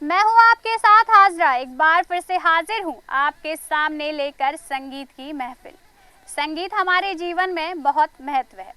मैं हूँ आपके साथ हाजरा, एक बार फिर से हाजिर हूँ आपके सामने लेकर संगीत की महफिल। संगीत हमारे जीवन में बहुत महत्व है।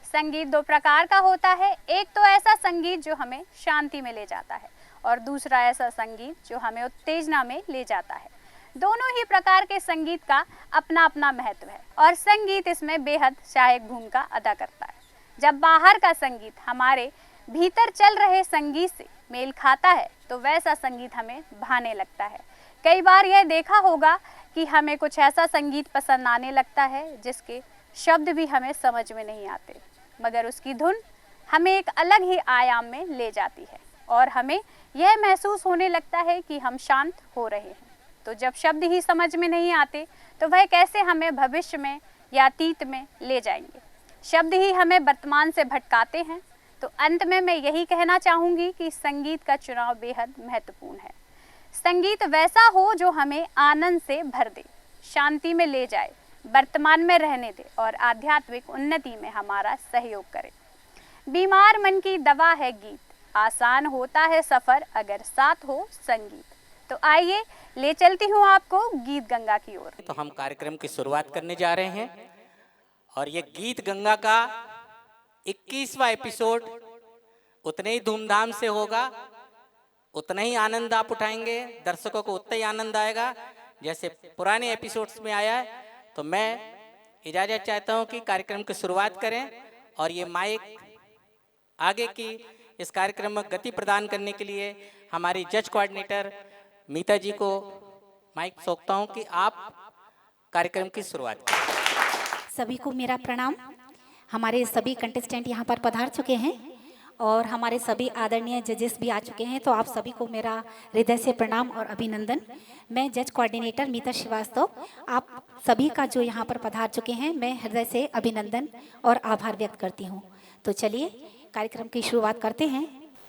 संगीत दो प्रकार का होता है, एक तो ऐसा संगीत जो हमें शांति में ले जाता है और दूसरा ऐसा संगीत जो हमें उत्तेजना में ले जाता है। दोनों ही प्रकार के संगीत का अपना अपना महत्व है और संगीत इसमें बेहद सहायक भूमिका अदा करता है। जब बाहर का संगीत हमारे भीतर चल रहे संगीत से मेल खाता है तो वैसा संगीत हमें भाने लगता है। कई बार यह देखा होगा कि हमें कुछ ऐसा संगीत पसंद आने लगता है जिसके शब्द भी हमें समझ में नहीं आते, मगर उसकी धुन हमें एक अलग ही आयाम में ले जाती है और हमें यह महसूस होने लगता है कि हम शांत हो रहे हैं। तो जब शब्द ही समझ में नहीं आते तो वह कैसे हमें भविष्य में या अतीत में ले जाएंगे। शब्द ही हमें वर्तमान से भटकाते हैं। तो अंत में मैं यही कहना चाहूँगी कि संगीत का चुनाव बेहद महत्वपूर्ण है। संगीत वैसा हो जो हमें आनंद से भर दे, शांति में ले जाए, वर्तमान में रहने दे और आध्यात्मिक उन्नति में हमारा सहयोग करे। बीमार मन की दवा है गीत, आसान होता है सफ़र अगर साथ हो संगीत। तो आइए ले चलती हूँ आपको गीत गंगा की ओर। तो हम कार्यक्रम की शुरुआत करने जा रहे हैं और ये गीत गंगा का 21वां एपिसोड उतने ही धूमधाम से होगा, उतना ही आनंद आप उठाएंगे, दर्शकों को उतना ही आनंद आएगा जैसे पुराने एपिसोड्स में आया है। तो मैं इजाज़त चाहता हूं कि कार्यक्रम की शुरुआत करें और ये माइक आगे की इस कार्यक्रम में गति प्रदान करने के लिए हमारी जज कोऑर्डिनेटर मीता जी को माइक सौंपता हूं कि आप कार्यक्रम की शुरुआत करें। सभी को मेरा प्रणाम। हमारे सभी कंटेस्टेंट यहाँ पर पधार चुके हैं और हमारे सभी आदरणीय जजेस भी आ चुके हैं, तो आप सभी को मेरा हृदय से प्रणाम और अभिनंदन। मैं जज कोऑर्डिनेटर मीता श्रीवास्तव, आप सभी का जो यहाँ पर पधार चुके हैं मैं हृदय से अभिनंदन और आभार व्यक्त करती हूँ। तो चलिए कार्यक्रम की शुरुआत करते हैं।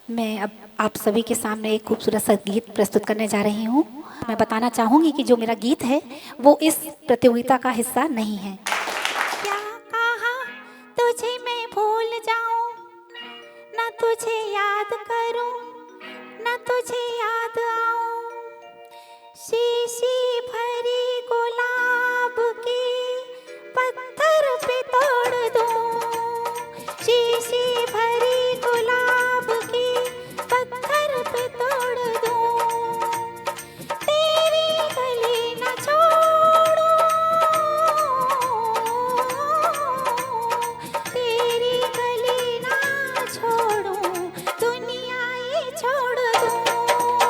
मैं अब आप सभी के सामने एक खूबसूरत सा गीत प्रस्तुत करने जा रही हूँ। मैं बताना चाहूँगी कि जो मेरा गीत है वो इस प्रतियोगिता का हिस्सा नहीं है। तुझे मैं भूल जाऊं, ना तुझे याद करूं, ना तुझे याद आऊं। शीशी भरी गुलाब की पत्थर पे तोड़ दूं, शीशी भरी गुलाब की पत्थर पे तोड़ दूं। तेरी गली न छोड़ूं, तेरी गली ना छोड़ूं, दुनिया ही छोड़ दूं।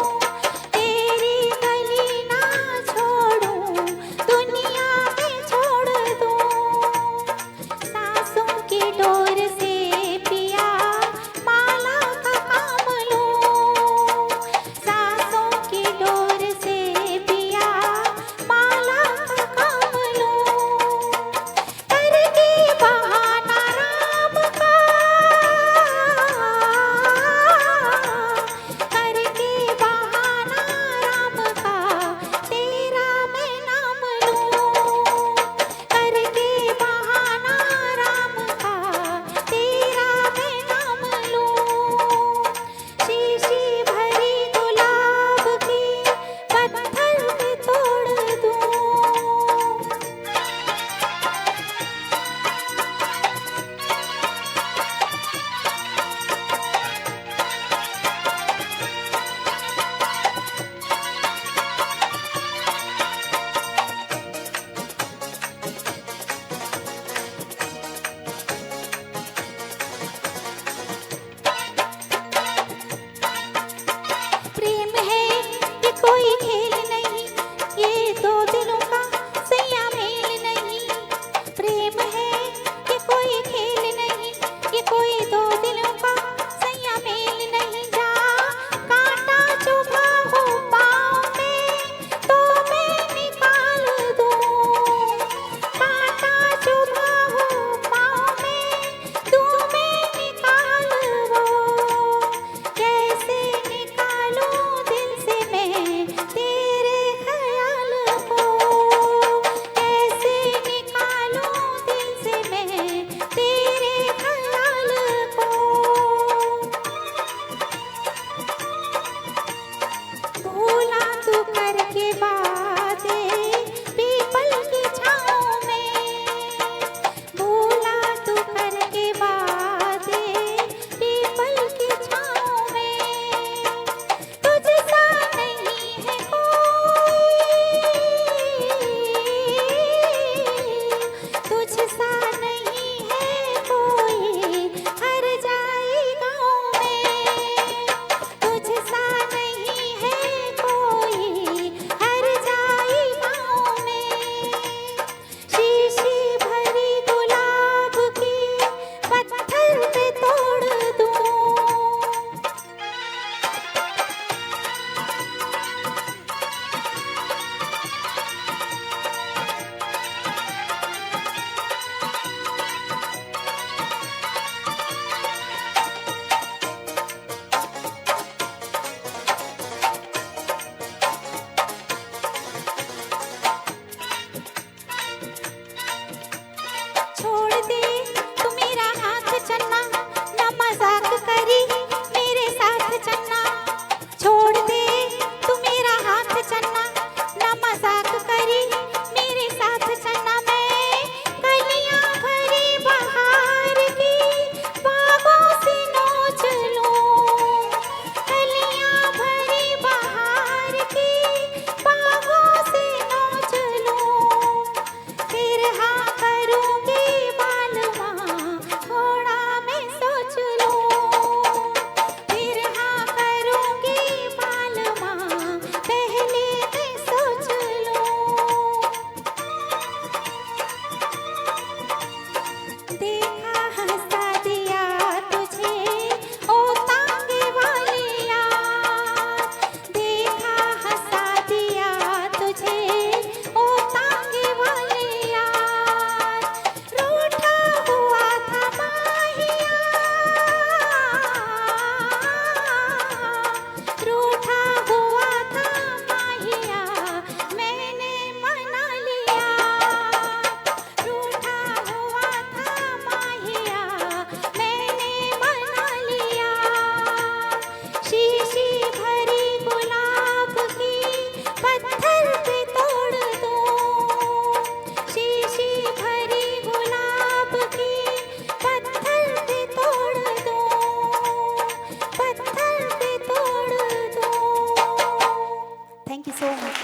You so much.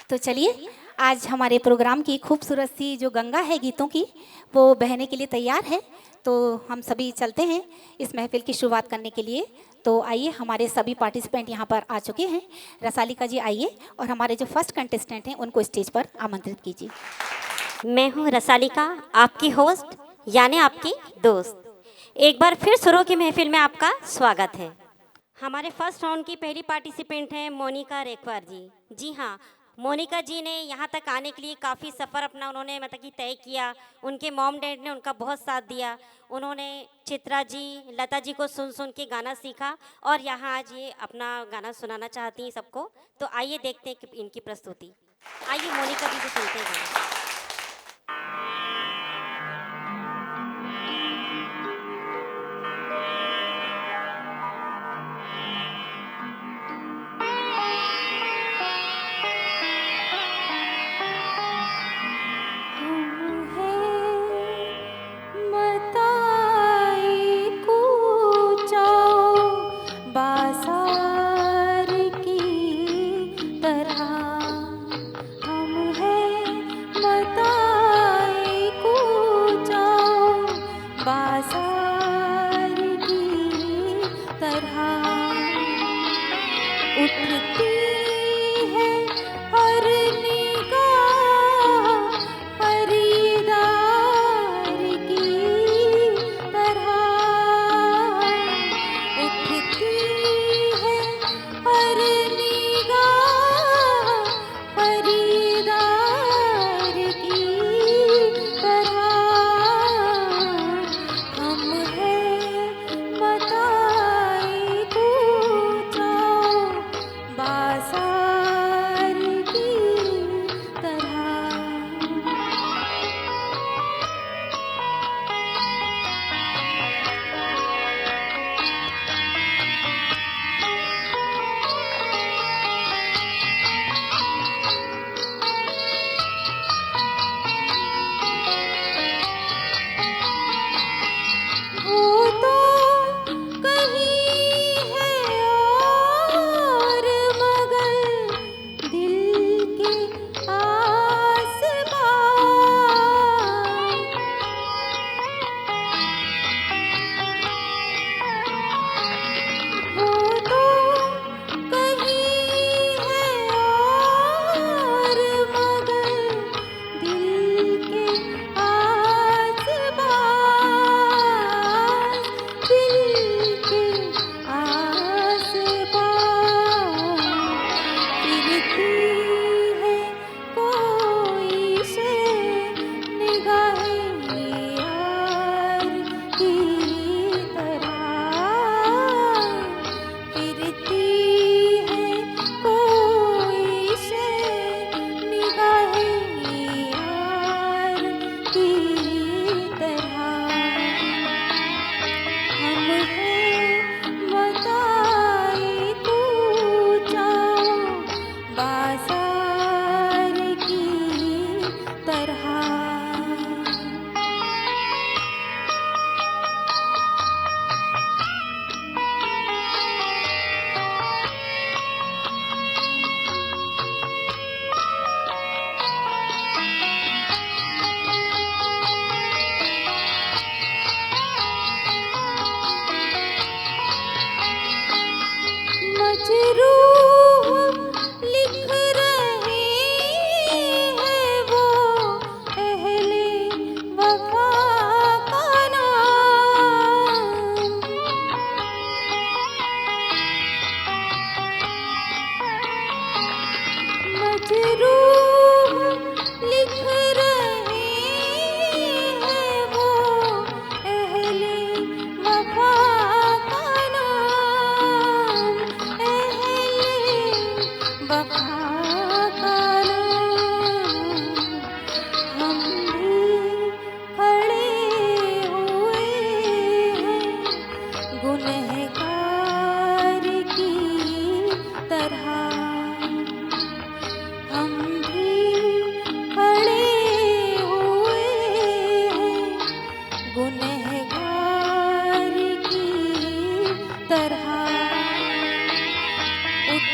तो चलिए, आज हमारे प्रोग्राम की खूबसूरत सी जो गंगा है गीतों की, वो बहने के लिए तैयार है। तो हम सभी चलते हैं इस महफिल की शुरुआत करने के लिए। तो आइए, हमारे सभी पार्टिसिपेंट यहाँ पर आ चुके हैं। रसालिका जी आइए और हमारे जो फर्स्ट कंटेस्टेंट हैं उनको स्टेज पर आमंत्रित कीजिए। मैं हूँ रसालिका, आपकी होस्ट यानी आपकी दोस्त। एक बार फिर सुरों की महफिल में आपका स्वागत है। हमारे फर्स्ट राउंड की पहली पार्टिसिपेंट हैं मोनिका रेखवार जी। जी हाँ, मोनिका जी ने यहाँ तक आने के लिए काफ़ी सफ़र अपना उन्होंने मतलब कि तय किया। उनके मॉम डैड ने उनका बहुत साथ दिया। उन्होंने चित्रा जी, लता जी को सुन सुन के गाना सीखा और यहाँ आज ये अपना गाना सुनाना चाहती हैं सबको। तो आइए देखते हैं कि इनकी प्रस्तुति। आइए मोनिका जी से सुनते हैं गाना।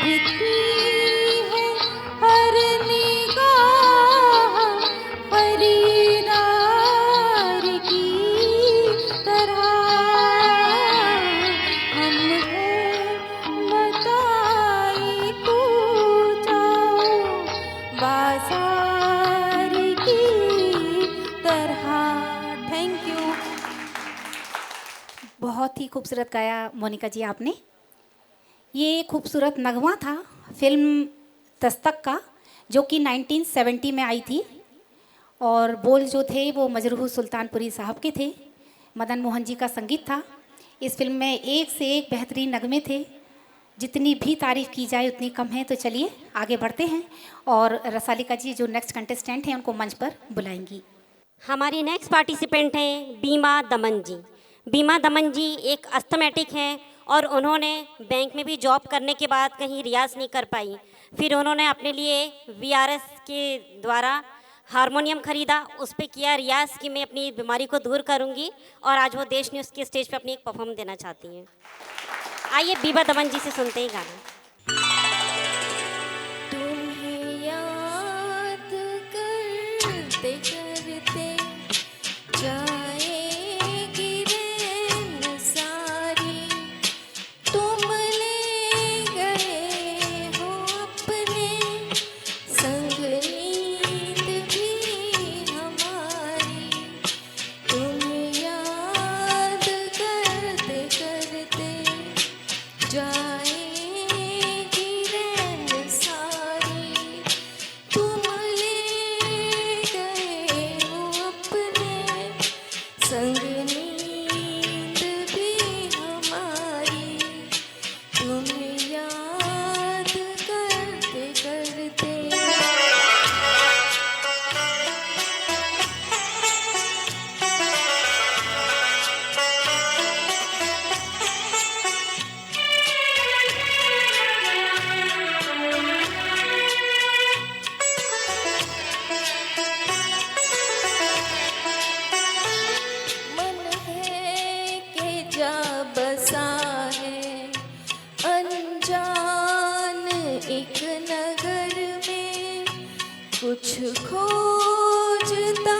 दिखती है हर निगाह खरीदार की तरह। हम हैं बताई तू जाओ बाजार की तरह। Thank you. बहुत ही खूबसूरत गाया मोनिका जी आपने। ये खूबसूरत नगमा था फिल्म दस्तक का, जो कि 1970 में आई थी, और बोल जो थे वो मजरूह सुल्तानपुरी साहब के थे। मदन मोहन जी का संगीत था। इस फिल्म में एक से एक बेहतरीन नगमे थे। जितनी भी तारीफ़ की जाए उतनी कम है। तो चलिए आगे बढ़ते हैं और रसालिका जी जो नेक्स्ट कंटेस्टेंट हैं उनको मंच पर बुलाएंगी। हमारी नेक्स्ट पार्टिसिपेंट हैं बीमा दमन जी। बीमा दमन जी एक अस्थमेटिक हैं और उन्होंने बैंक में भी जॉब करने के बाद कहीं रियाज़ नहीं कर पाई। फिर उन्होंने अपने लिए वीआरएस के द्वारा हारमोनियम खरीदा, उस पर किया रियाज़ कि मैं अपनी बीमारी को दूर करूंगी, और आज वो देश न्यूज़ के स्टेज पे अपनी एक परफॉर्म देना चाहती हैं। आइए बीमा दमन जी से सुनते हैं गाना। तुम्हें याद करते करते जाएगी रैन सारी। तुम ले गए हो अपने संग नींद भी हमारी। तुम्हें याद करते करते जाएगी रैन सारी। तुम ले गए हो अपने संग नींद भी हमारी। तुम्हें याद करते करते मन है कि जा बसा है अनजान एक नगर में। कुछ खोजता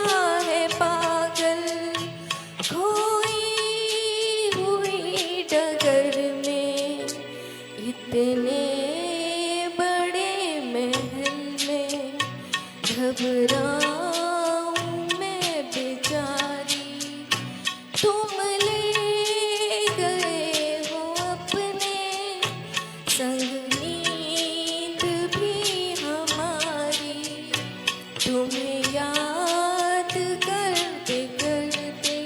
है पागल खोई हुई डगर में। इतने बड़े महल में घबराऊं मैं बेचारी। तुम ले गए हो अपने संग नींद भी हमारी। तुम्हें याद करते करते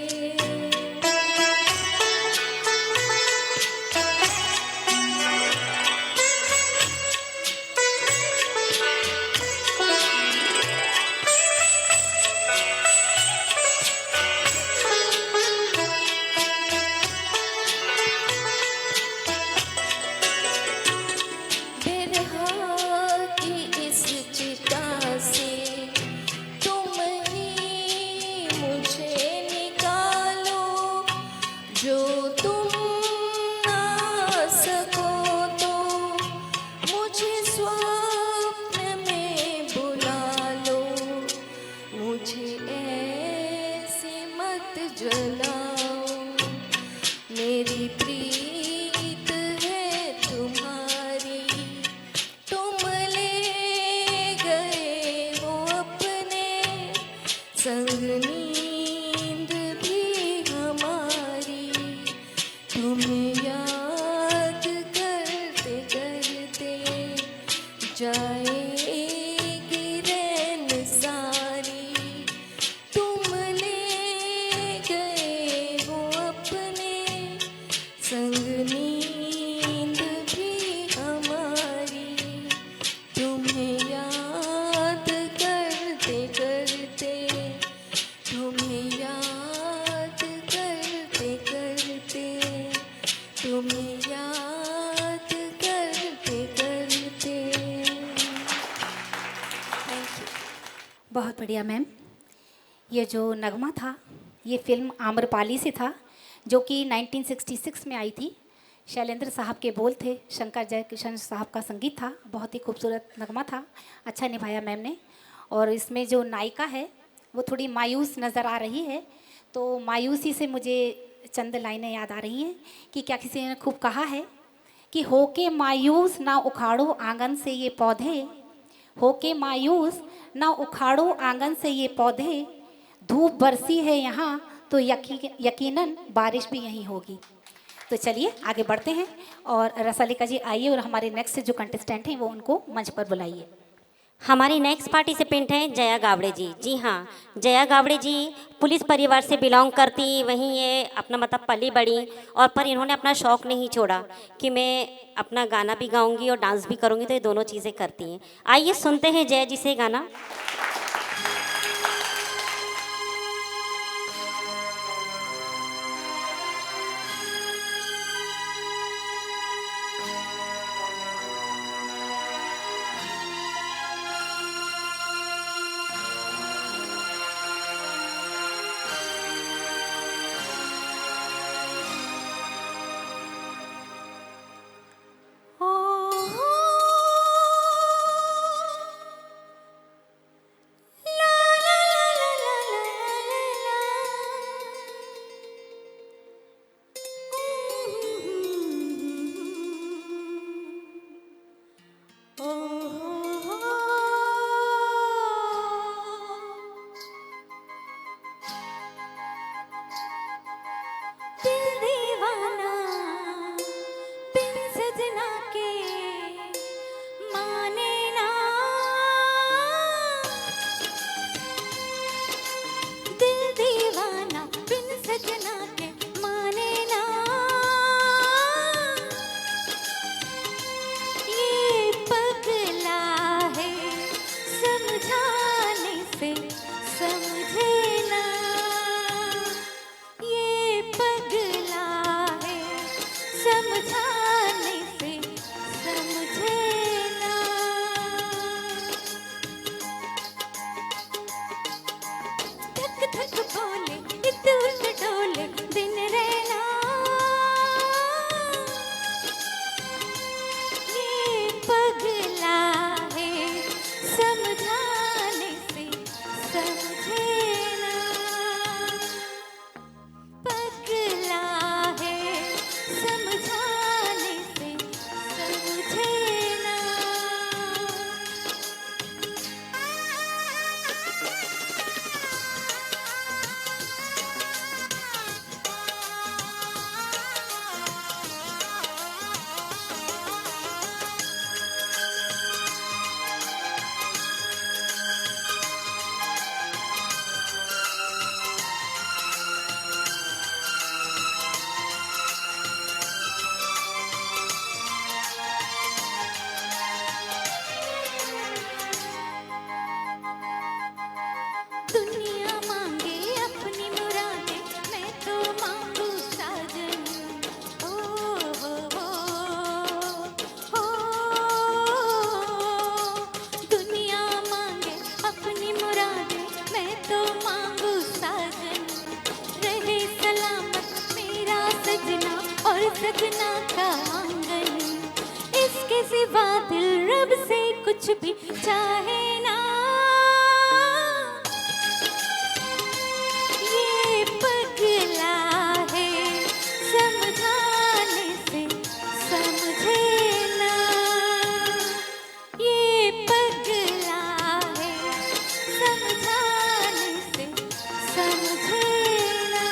बिरहा की इस चिता से तुम ही मुझे निकालो। जो तुम ना सको तो मुझे स्वप्न में बुला लो। मुझे ऐसे मत जलाओ, मेरी प्रीत है तुम्हारी। तुम ले गए हो अपने संग नींद भी हमारी। तुम्हें याद करते करते जाएगी रैन सारी। तुम ले गए हो अपने संग नींद भी हमारी। तुम्हें याद करते करते तुम्हें याद करते करते तुम्हें याद करते करते। Thank you. बहुत बढ़िया मैम। ये जो नगमा था ये फिल्म आम्रपाली से था, जो कि 1966 में आई थी। शैलेंद्र साहब के बोल थे, शंकर जयकिशन साहब का संगीत था, बहुत ही खूबसूरत नगमा था, अच्छा निभाया मैम ने। और इसमें जो नायिका है वो थोड़ी मायूस नज़र आ रही है, तो मायूसी से मुझे चंद लाइनें याद आ रही हैं कि क्या किसी ने खूब कहा है कि होके मायूस ना उखाड़ो आंगन से ये पौधे, होके मायूस ना उखाड़ो आंगन से ये पौधे, धूप बरसी है यहाँ तो यकीनन बारिश भी यहीं होगी। तो चलिए आगे बढ़ते हैं और रसालिका जी आइए और हमारे नेक्स्ट जो कंटेस्टेंट हैं वो उनको मंच पर बुलाइए। हमारी नेक्स्ट पार्टिसिपेंट हैं जया गावड़े जी। जी हाँ, जया गावड़े जी पुलिस परिवार से बिलोंग करती, वहीं ये अपना मतलब पली बड़ी, और पर इन्होंने अपना शौक़ नहीं छोड़ा कि मैं अपना गाना भी गाऊंगी और डांस भी करूंगी, तो ये दोनों चीज़ें करती हैं। आइए सुनते हैं जया जी से गाना। सजना का आंगन, इसके सिवा दिल रब से कुछ भी चाहे ना। ये पगला है समझाने से समझे ना, ये पगला है समझाने से समझे ना।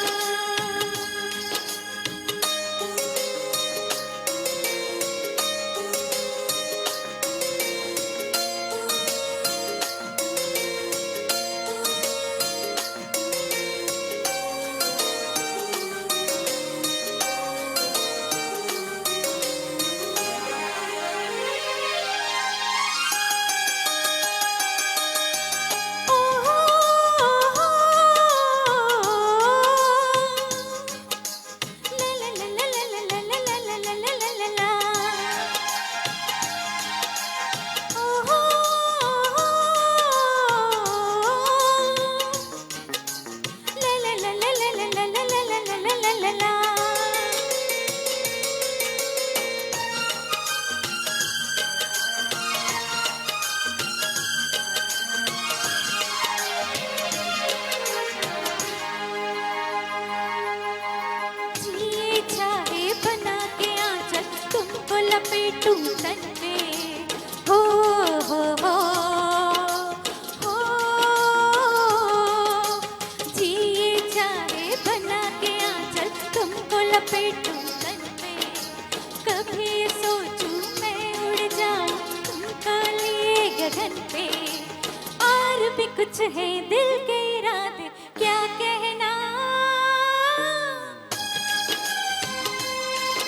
कुछ है दिल के इरादे, क्या कहना।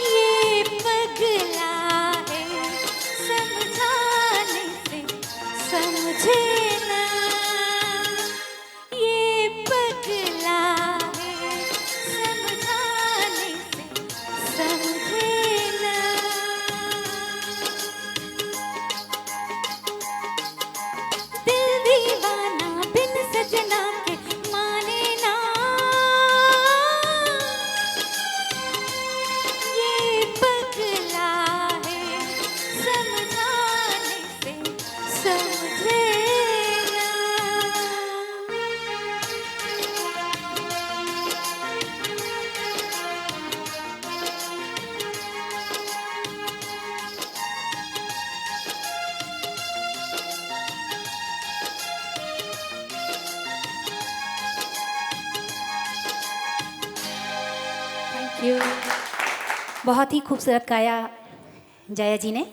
ये पगला है समझाने से समझे ना, ये पगला है समझाने से समझे ना। दिल दीवाना बिन सजना के माने ना, ये पगला है समझाने से समझे ना। Thank you. बहुत ही खूबसूरत गाया जया जी ने।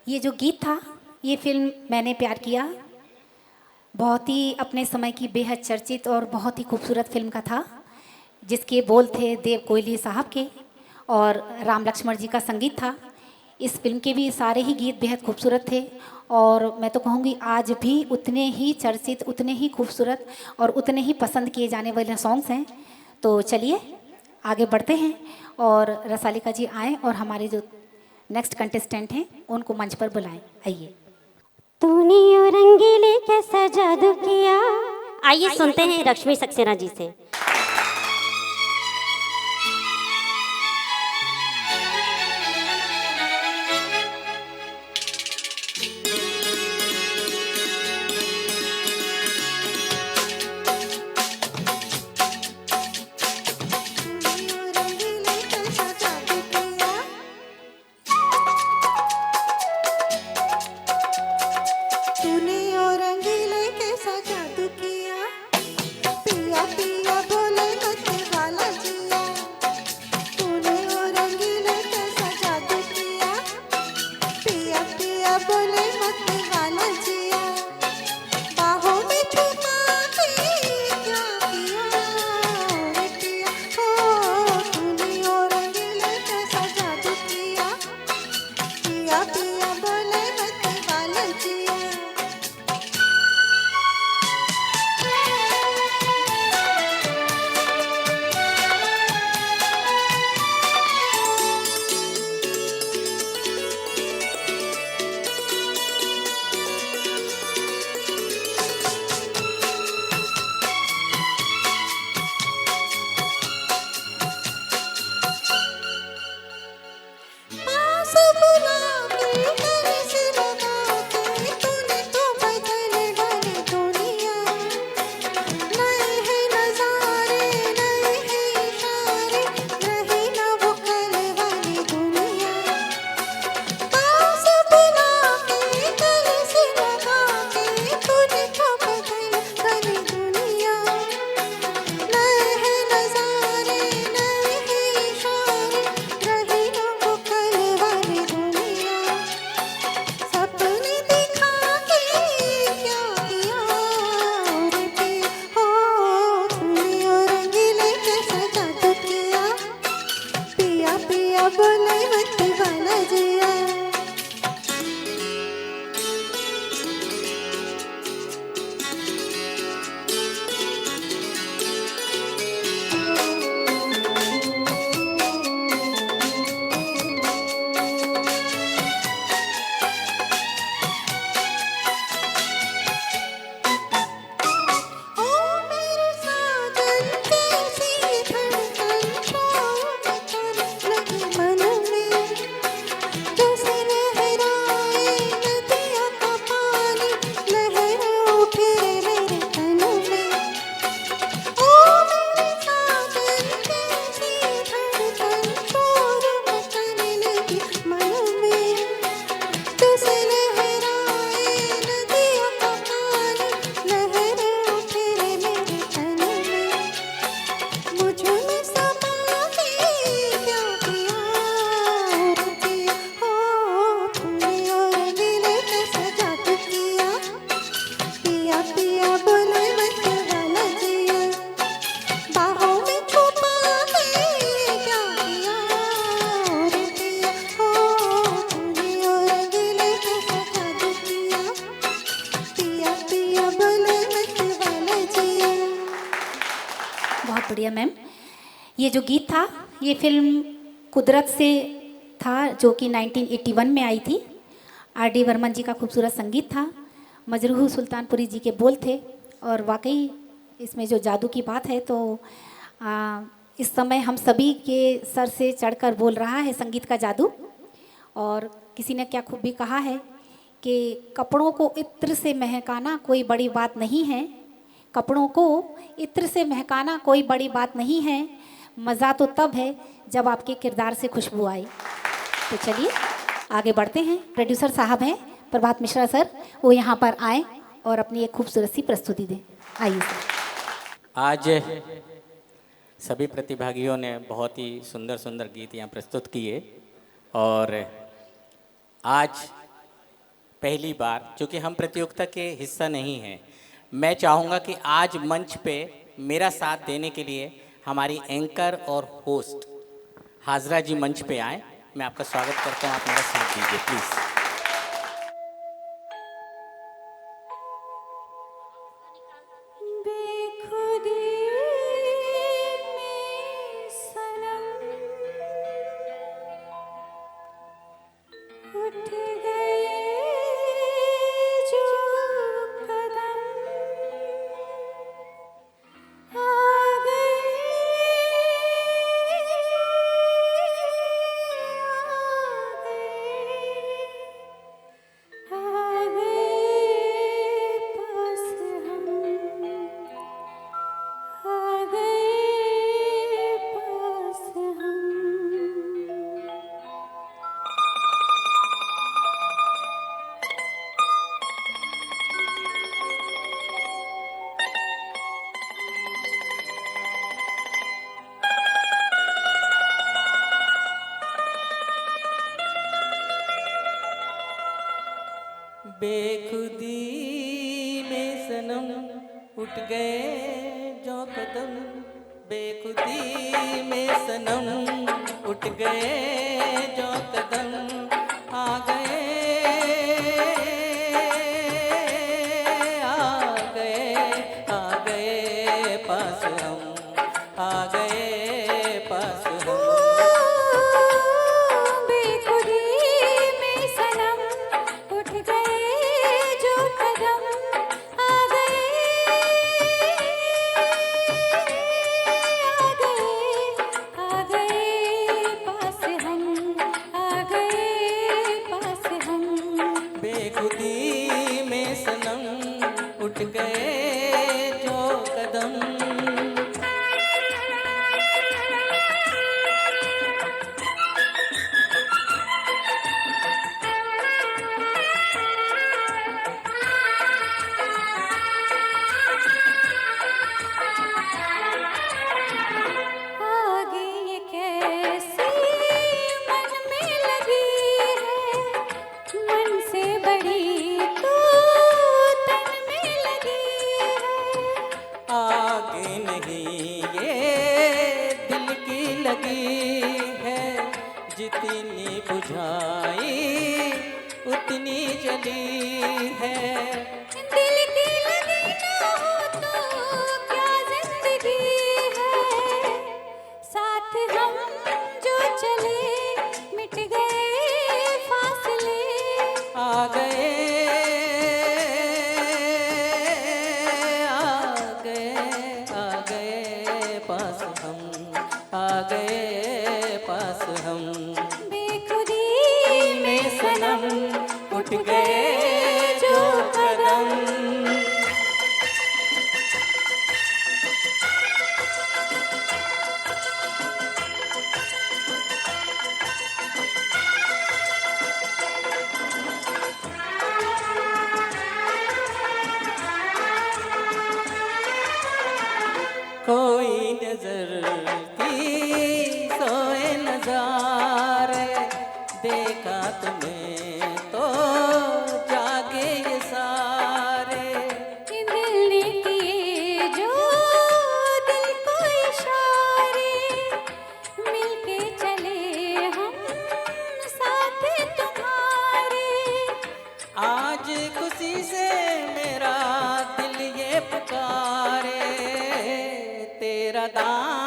ये जो गीत था, ये फिल्म मैंने प्यार किया, बहुत ही अपने समय की बेहद चर्चित और बहुत ही खूबसूरत फिल्म का था, जिसके बोल थे देव कोहली साहब के और राम लक्ष्मण जी का संगीत था। इस फिल्म के भी सारे ही गीत बेहद खूबसूरत थे और मैं तो कहूँगी आज भी उतने ही चर्चित, उतने ही खूबसूरत और उतने ही पसंद किए जाने वाले सॉन्ग्स हैं। तो चलिए आगे बढ़ते हैं और रसालिका जी आएँ और हमारे जो नेक्स्ट कंटेस्टेंट हैं उनको मंच पर बुलाएं। आइए। तूने यो रंगीले कैसा जादू किया। आइए सुनते हैं लक्ष्मी सक्सेना जी से। तूने ओ रंगीले कैसा जादू किया, पिया पिया आलिया मैम। ये जो गीत था ये फिल्म कुदरत से था जो कि 1981 में आई थी। R.D. बर्मन जी का खूबसूरत संगीत था, मजरूह सुल्तानपुरी जी के बोल थे और वाकई इसमें जो जादू की बात है तो इस समय हम सभी के सर से चढ़कर बोल रहा है संगीत का जादू। और किसी ने क्या खूब भी कहा है कि कपड़ों को इत्र से महकाना कोई बड़ी बात नहीं है, कपड़ों को इत्र से महकाना कोई बड़ी बात नहीं है, मज़ा तो तब है जब आपके किरदार से खुशबू आई। तो चलिए आगे बढ़ते हैं। प्रोड्यूसर साहब हैं प्रभात मिश्रा सर, वो यहाँ पर आए और अपनी एक खूबसूरत सी प्रस्तुति दें। आइए सर। आज सभी प्रतिभागियों ने बहुत ही सुंदर सुंदर गीत यहाँ प्रस्तुत किए और आज पहली बार चूँकि हम प्रतियोगिता के हिस्सा नहीं हैं, मैं चाहूँगा कि आज मंच पे मेरा साथ देने के लिए हमारी एंकर और होस्ट हाजरा जी मंच पे आए। मैं आपका स्वागत करता हूँ, आप मेरा साथ दीजिए प्लीज़। बेखुदी में सनम उठ गए जो कदम, बेखुदी में सनम उठ गए जो कदम, आ गए आ गए आ गए पास हम, आ गए पास हम। जितनी बुझाई उतनी जली है, दिल की लगी ना हो तो क्या जिंदगी है, साथ हम जो चले मिट गए फासले, आ गए पास हम, आ गए पास हम। बेखुदी में सनम उठ गए जो कदम। कोई नजर थी सोए नजारे, देखा तुम्हें तो जागे ये सारे, दिल ने किए जो दिल को इशारे, मिलके चले हम साथ तुम्हारे, आज खुशी से मेरा दिल ये पुकारे, तेरा दाम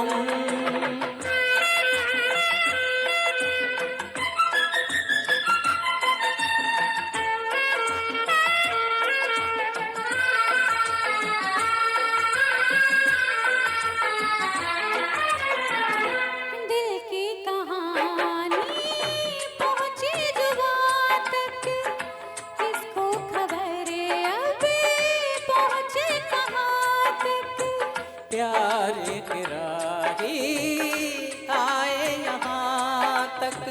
सनम। दिल की कहानी पहुंची जुबां तक, किसको खबर अभी पहुंचे कहाँ तक। प्यार के राही आए यहाँ तक,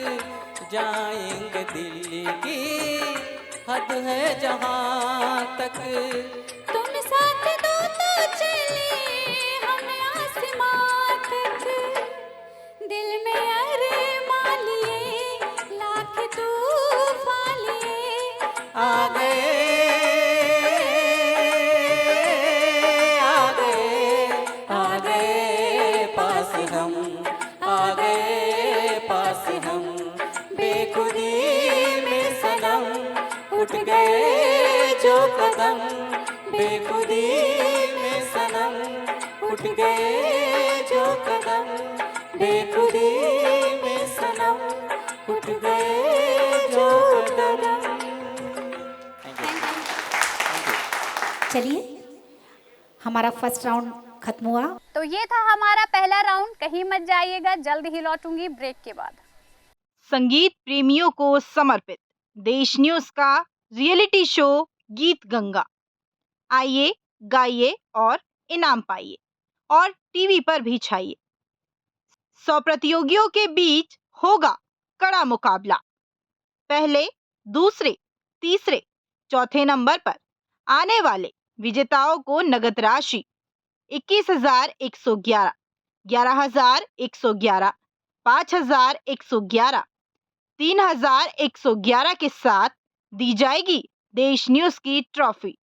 जाएंगे दिल की हद है जहाँ तक। तुम साथ दो तो चले हम आसमां तक, दिल में अरमां लिए लाख तूफान लिए। आ गए आ गए आ गए पास हम, आ गए पास हम, बेखुदी में सनम उठ गए जो कदम, बेखुदी में सनम उठ गए जो कदम, बेखुदी में सनम उठ गए जो कदम। चलिए हमारा फर्स्ट राउंड खत्म हुआ। तो ये था हमारा पहला राउंड। कहीं मत जाइएगा, जल्द ही लौटूंगी ब्रेक के बाद। संगीत प्रेमियों को समर्पित देश न्यूज का रियलिटी शो गीत गंगा। आइए, गाइए और इनाम पाइए और टीवी पर भी छाइए। 100 प्रतियोगियों के बीच होगा कड़ा मुकाबला। पहले, दूसरे, तीसरे, चौथे नंबर पर आने वाले विजेताओं को नगद राशि 21,111, 11,111, 5,111, 3,111 के साथ दी जाएगी देश न्यूज की ट्रॉफी।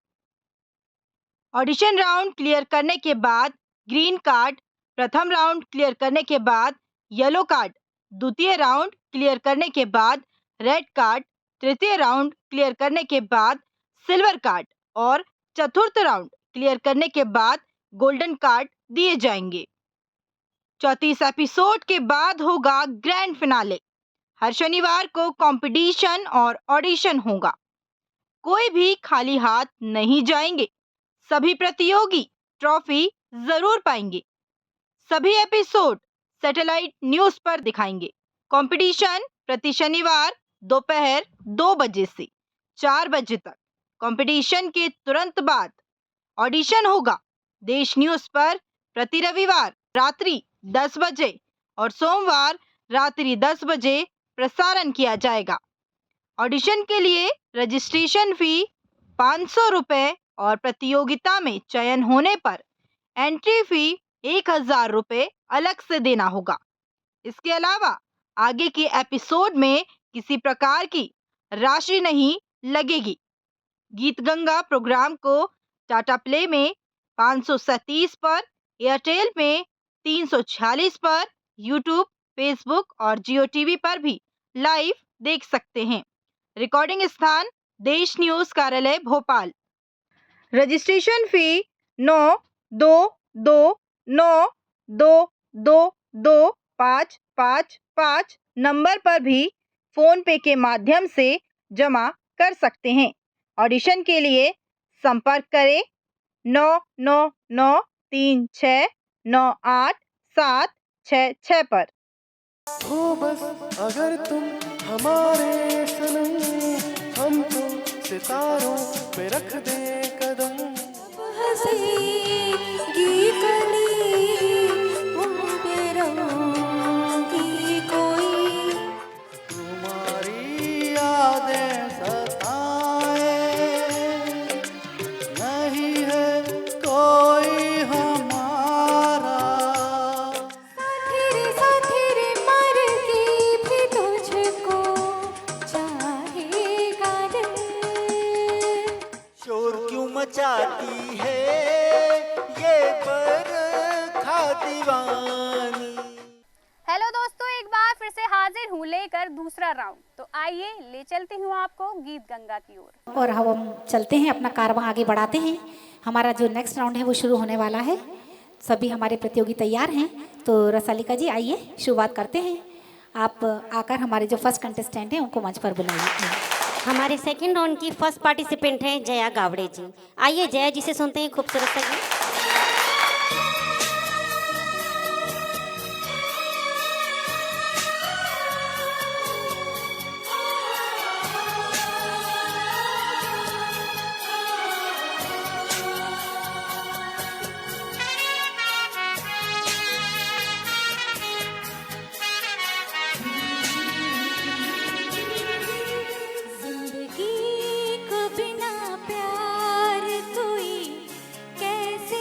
ऑडिशन राउंड क्लियर करने के बाद ग्रीन कार्ड, प्रथम राउंड क्लियर करने के बाद येलो कार्ड, द्वितीय राउंड क्लियर करने के बाद रेड कार्ड, तृतीय राउंड क्लियर करने के बाद सिल्वर कार्ड और चतुर्थ राउंड क्लियर करने के बाद गोल्डन कार्ड दिए जाएंगे। 34 एपिसोड के बाद होगा ग्रैंड फिनाले। हर शनिवार को कंपटीशन और ऑडिशन होगा। कोई भी खाली हाथ नहीं जाएंगे। सभी प्रतियोगी ट्रॉफी जरूर पाएंगे। सभी एपिसोड सैटेलाइट न्यूज पर दिखाएंगे। कंपटीशन प्रति शनिवार दोपहर 2 बजे से 4 बजे तक। कंपटीशन के तुरंत बाद ऑडिशन होगा देश न्यूज पर प्रति रविवार रात्रि 10 बजे और सोमवार रात्रि 10 बजे प्रसारण किया जाएगा। ऑडिशन के लिए रजिस्ट्रेशन फी 500 रुपये और प्रतियोगिता में चयन होने पर एंट्री फी 1,000 रुपये अलग से देना होगा। इसके अलावा आगे के एपिसोड में किसी प्रकार की राशि नहीं लगेगी। गीत गंगा प्रोग्राम को टाटा प्ले में 537 पर, एयरटेल में 346 पर, यूट्यूब, फेसबुक और जियो टीवी पर भी लाइव देख सकते हैं। रिकॉर्डिंग स्थान देश न्यूज कार्यालय भोपाल। रजिस्ट्रेशन फी 9229222555 नंबर पर भी फोन पे के माध्यम से जमा कर सकते हैं। ऑडिशन के लिए संपर्क करें 9993698766 पर। हो बस अगर तुम हमारे सनम, हम तो सितारों पे रख दे कदम। हंसेगी कली उन पे रंगी कोई, तुम्हारी यादें सताए, नहीं है कोई हमारा। साथी रे मर के भी तुझको चाहेगा दिल। शोर क्यों मचाती है ये बरखा दीवानी। हेलो दोस्तों, एक बार फिर से हाजिर हूँ लेकर दूसरा राउंड। तो आइए ले चलती हूँ आपको गीत गंगा की ओर। और हम चलते हैं, अपना कारवां आगे बढ़ाते हैं। हमारा जो नेक्स्ट राउंड है वो शुरू होने वाला है। सभी हमारे प्रतियोगी तैयार हैं, तो रसालिका जी आइए शुरुआत करते हैं। आप आकर हमारे जो फर्स्ट कंटेस्टेंट हैं उनको मंच पर बुलाइए। हमारे सेकंड राउंड की फर्स्ट पार्टिसिपेंट हैं जया गावड़े जी। आइए जया जी से सुनते हैं खूबसूरत सा गीत। जिंदगी को बिना प्यार कोई कैसे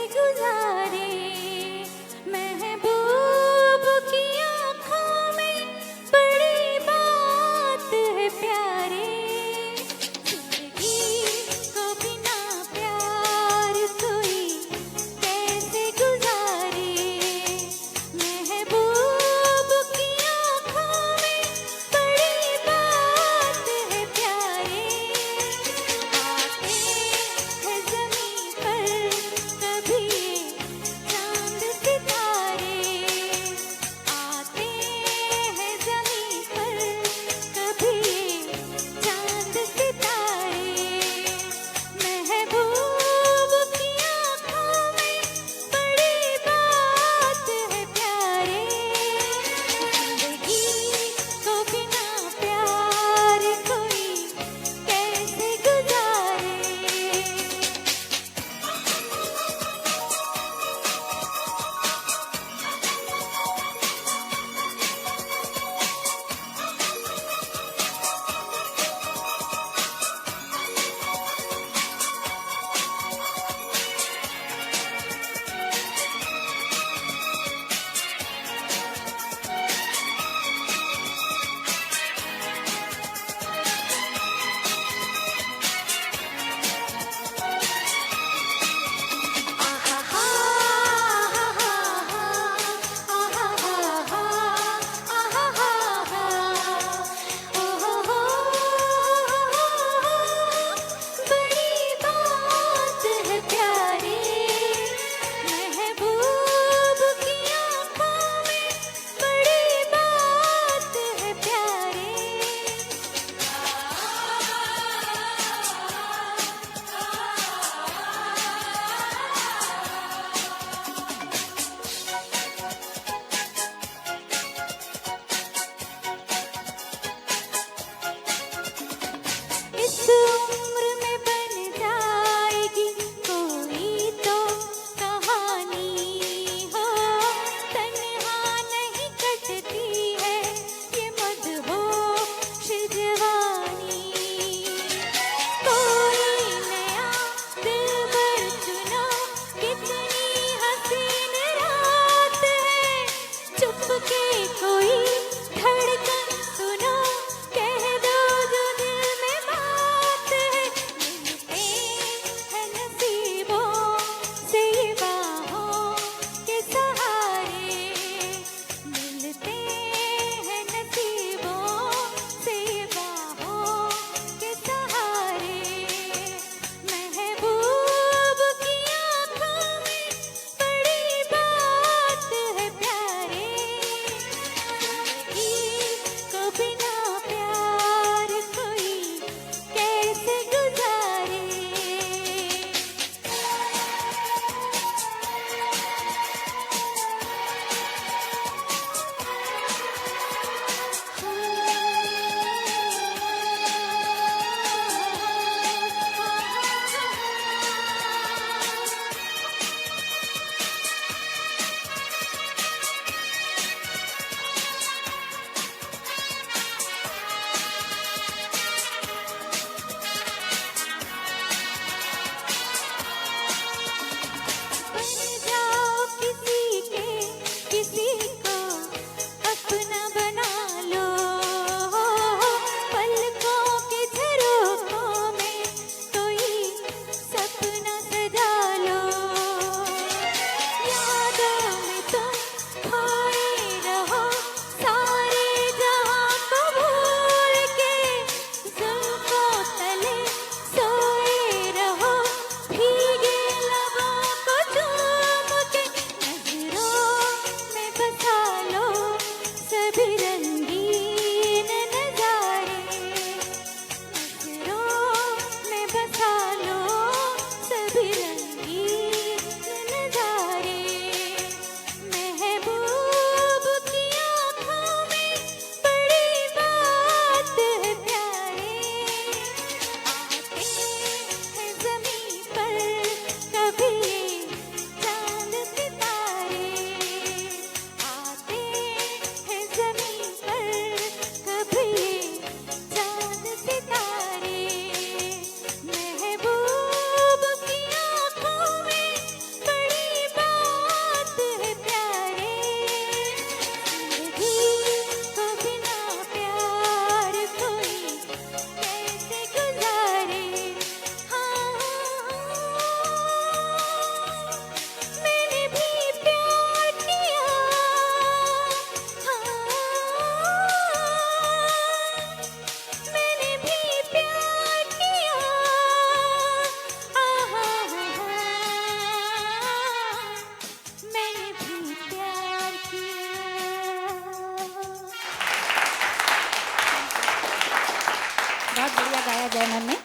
जयमन ने।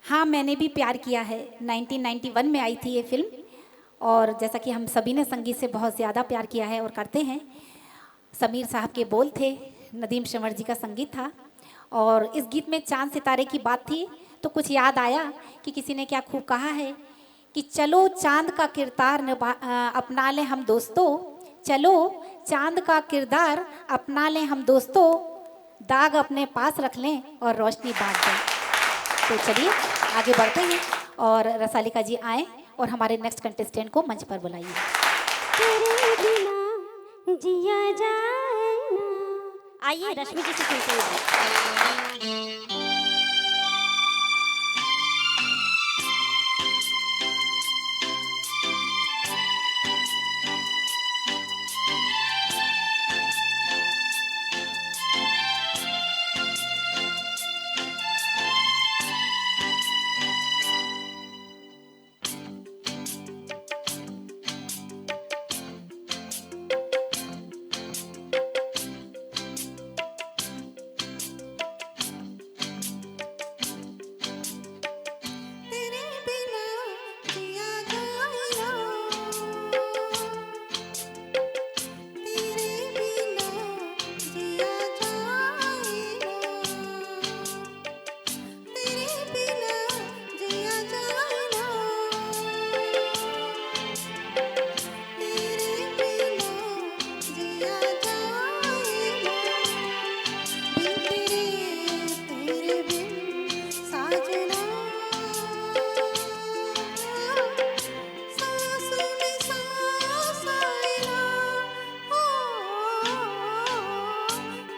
हाँ, मैंने भी प्यार किया है। 1991 में आई थी ये फिल्म, और जैसा कि हम सभी ने संगीत से बहुत ज़्यादा प्यार किया है और करते हैं। समीर साहब के बोल थे, नदीम श्रवण जी का संगीत था, और इस गीत में चांद सितारे की बात थी, तो कुछ याद आया कि किसी ने क्या खूब कहा है कि चलो चांद का किरदार अपना लें हम दोस्तों, चलो चांद का किरदार अपना लें हम दोस्तों, दाग अपने पास रख लें और रोशनी बांट दें। तो चलिए आगे बढ़ते हैं और रसालिका जी आए और हमारे नेक्स्ट कंटेस्टेंट को मंच पर बुलाइए। तेरे बिना जिया जाए ना। आइए रश्मि जी से सुनते हैं। तेरे बिना जिया जाए ना, तेरे बिना जिया जाए ना, तेरे बिना जिया जाए ना, तेरे बिना जिया जाए ना, बिन तेरे बिन साजना, सांस में सांस आए ना, ओ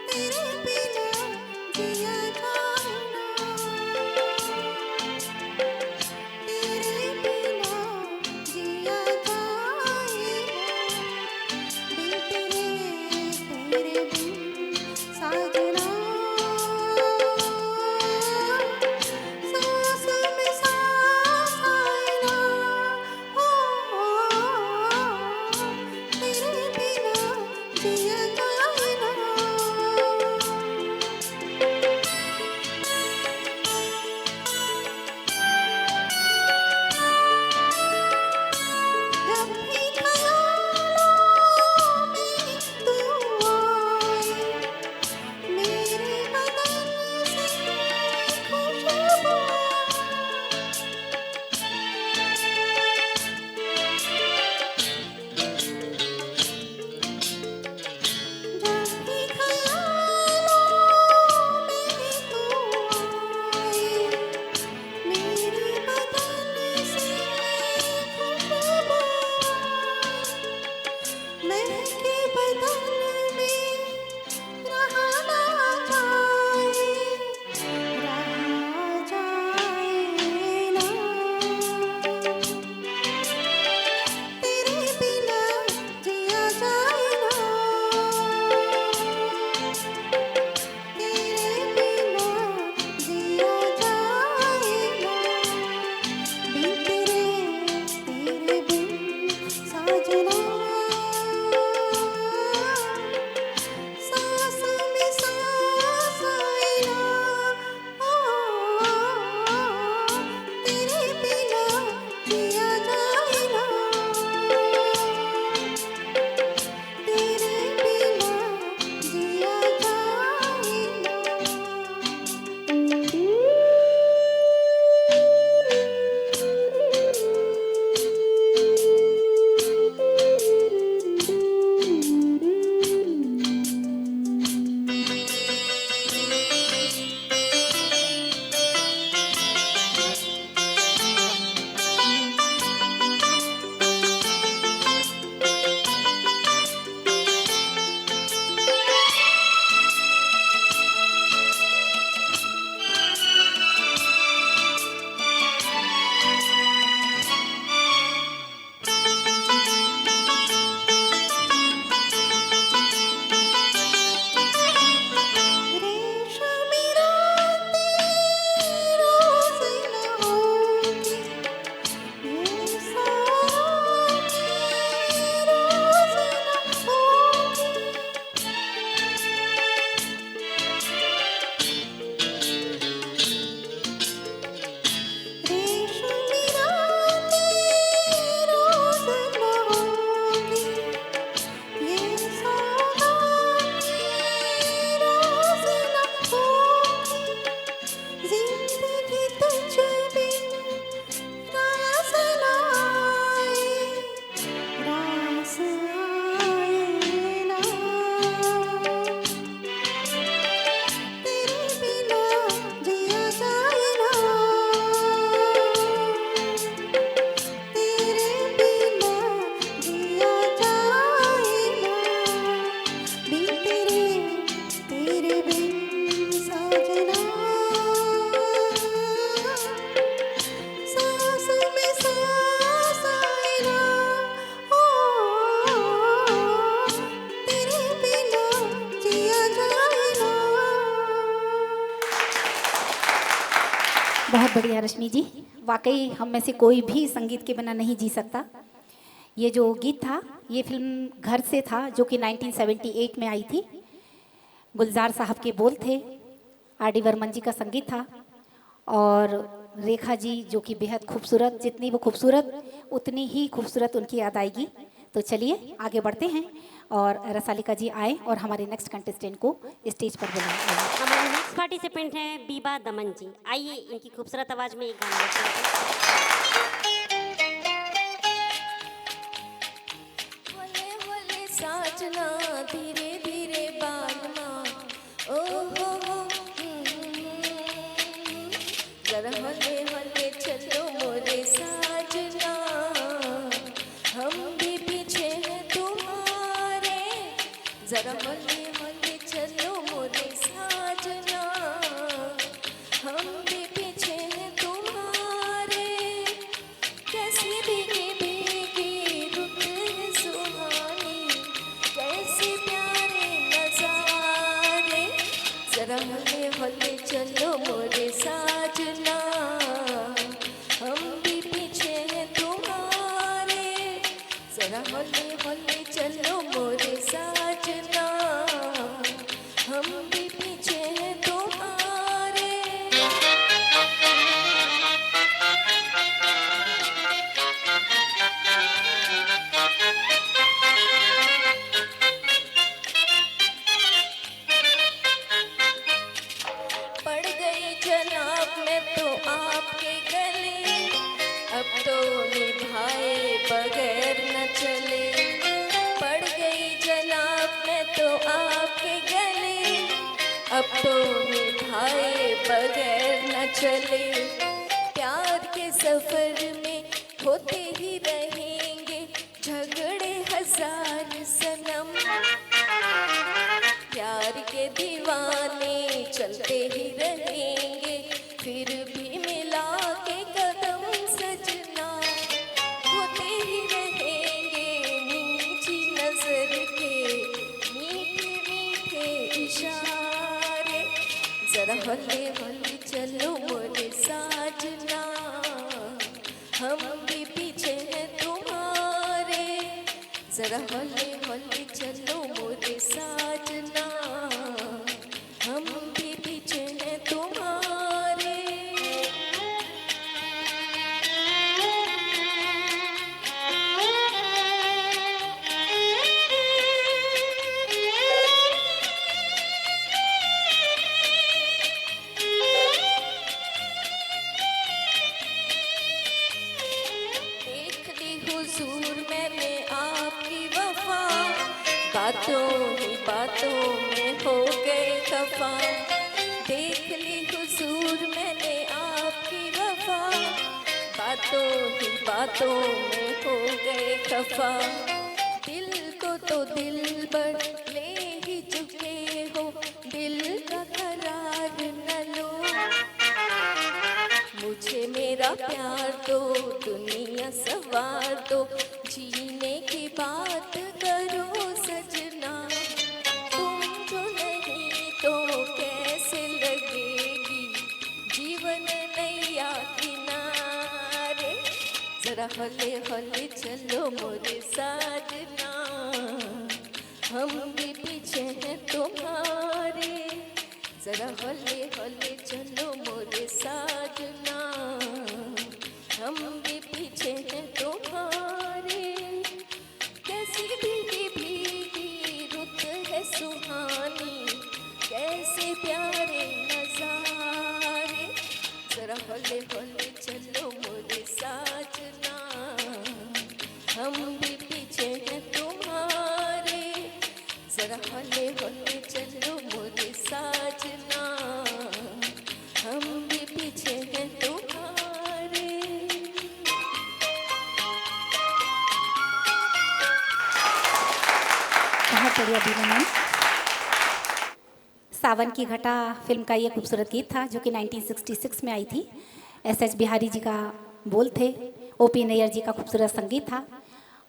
तेरे बिना जिया जाए ना, तेरे बिना जिया जाए ना, बिन तेरे बिन साजना, सांस में सांस आए ना, ओ तेरे बिना जिया जाए ना। जब भी ख्यालों में तू आए, मेरे बदन से खुशबू जब भी ख्यालों में तू आए, मेरे बदन से खुशबू महके बदन में रहा ना जाए ना, तेरे बिना जिया जाए ना, तेरे बिना जिया जाए ना, बिन तेरे बिन साजना, बहुत बढ़िया रश्मि जी, वाकई हम में से कोई भी संगीत के बिना नहीं जी सकता। ये जो गीत था ये फिल्म घर से था जो कि 1978 में आई थी। गुलजार साहब के बोल थे, आर.डी. बर्मन जी का संगीत था और रेखा जी जो कि बेहद खूबसूरत, जितनी वो खूबसूरत उतनी ही खूबसूरत उनकी अदायगी। तो चलिए आगे बढ़ते हैं और रसालिका जी आए और हमारे नेक्स्ट कंटेस्टेंट को स्टेज पर बुलाएं। हमारे नेक्स्ट पार्टिसिपेंट हैं बीबा दमन जी। आइए इनकी खूबसूरत आवाज़ में एक गाना गाते हैं। होले होले साजना धीरे धीरे बालना ओ हो जरा होले होले चलो मोरे साजना हम भी पीछे हैं तुम्हारे जरा होले होले चलो मोरे साजना हम भी पीछे हैं तुम्हारे कैसी भीगी भीगी रुत है सुहानी कैसे प्यारे नजारे जरा होले होले चलो मोरे साजना हम भी पीछे हैं तुम्हारे जरा होले होले चलो मोरे साजना हम भी पीछे हैं तुम्हारे पड़ गई जनाब में तो आपके गले अब तो निभाए बगैर न चले पड़ गई जनाब में तो आपके गले अब तो निभाए बगैर न चले प्यार के सफर में होते ही रहेंगे झगड़े हजार सनम प्यार के दीवाने चलते ही रहेंगे फिर भी मिला के कदम सजना होते ही रहेंगे नीची नजर के मीठे मीठे इशारे जरा होले होले चलो मोरे साजना हम भी पीछे हैं तुम्हारे जरा होले होले चलो मोरे साजना हम भी पीछे हैं तुम्हारे देख ली हुजूर मैंने आपकी वफा बातों ही बातों में हो गए खफा देख ली हुजूर मैंने आपकी वफा बातों ही बातों में हो गए खफा दिल को तो दिल पर ले ही चुके हो दिल का करार न लो मुझे मेरा प्यार दो दुनिया सवार दो जीने की बात करो सजना तुम जो नहीं तो कैसे लगेगी जीवन नैया किनारे जरा होले होले चलो मोरे साजना हम भी पीछे हैं तुम्हारे जरा होले होले चलो मोरे साजना हम भी पीछे हैं तुम्हारे कैसी भीगी भीगी रुत है सुहानी कैसे प्यारे नजारे जरा होले होले चलो मोरे साजना हम भी पीछे हैं तुम्हारे जरा होले होले चलो मोरे साजना हम भी पीछे हैं तुम्हारे बहुत बढ़िया बीबा मैम। सावन की घटा फिल्म का ये खूबसूरत गीत था जो कि 1966 में आई थी। एस.एच. बिहारी जी का बोल थे, ओ.पी. नैयर जी का खूबसूरत संगीत था।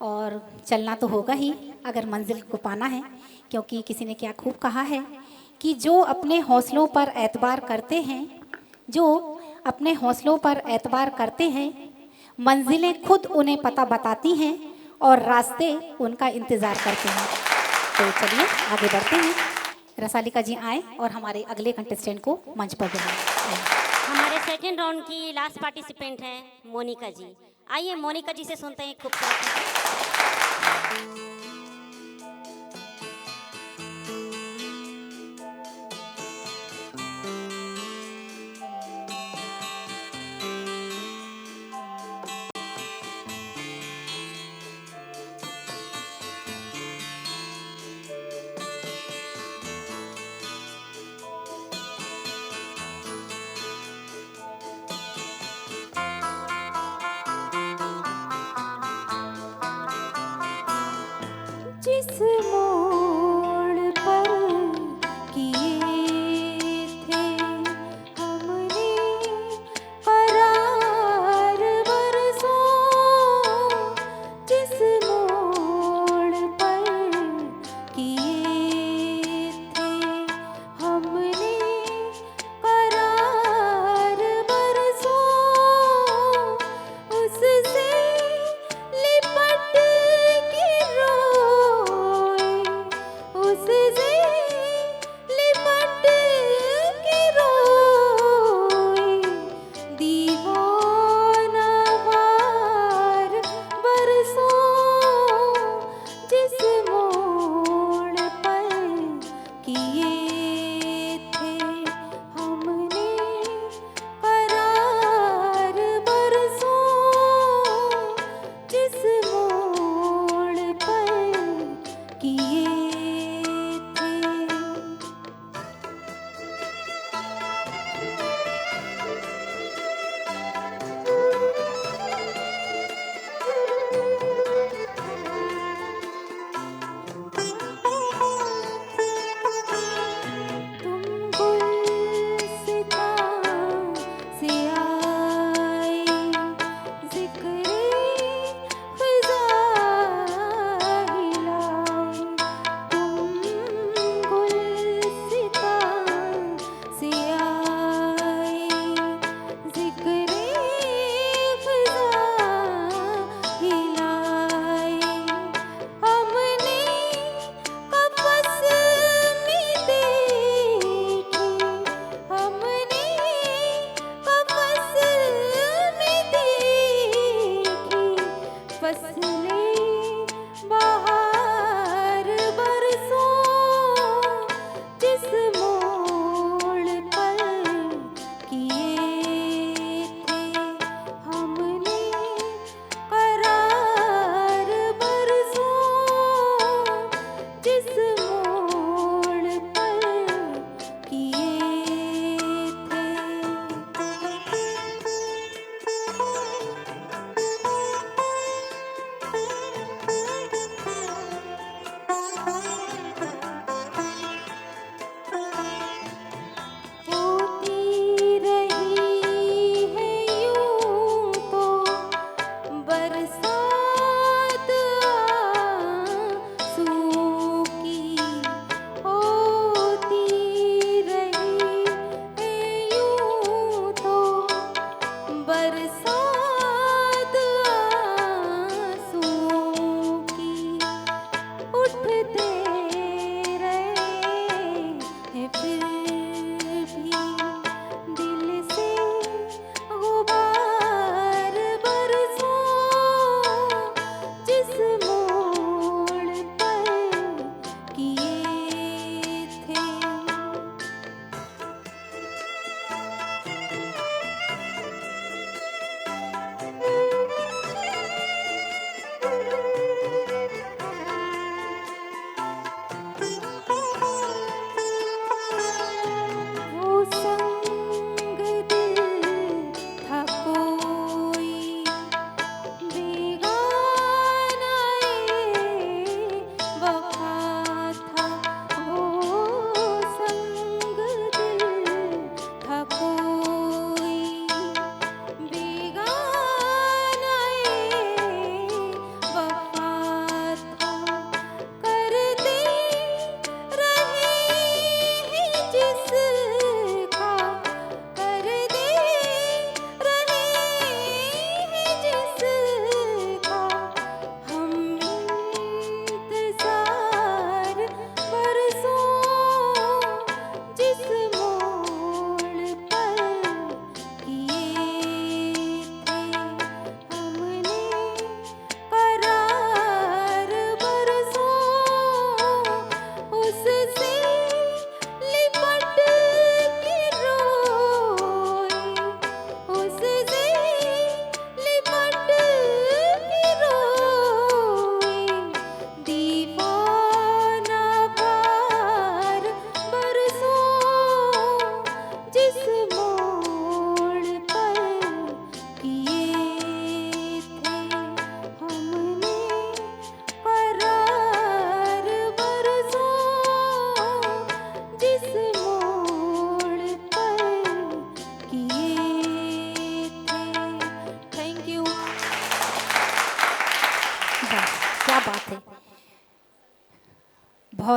और चलना तो होगा ही अगर मंजिल को पाना है, क्योंकि किसी ने क्या खूब कहा है कि जो अपने हौसलों पर एतबार करते हैं, जो अपने हौसलों पर एतबार करते हैं, मंजिलें खुद उन्हें पता बताती हैं और रास्ते उनका इंतज़ार करते हैं। तो चलिए आगे बढ़ते हैं। रसालिका जी आए और हमारे अगले कंटेस्टेंट को मंच पर बुलाएं। हमारे सेकेंड राउंड की लास्ट पार्टिसिपेंट हैं मोनिका जी। आइए मोनिका जी से सुनते हैं खूबसूरत।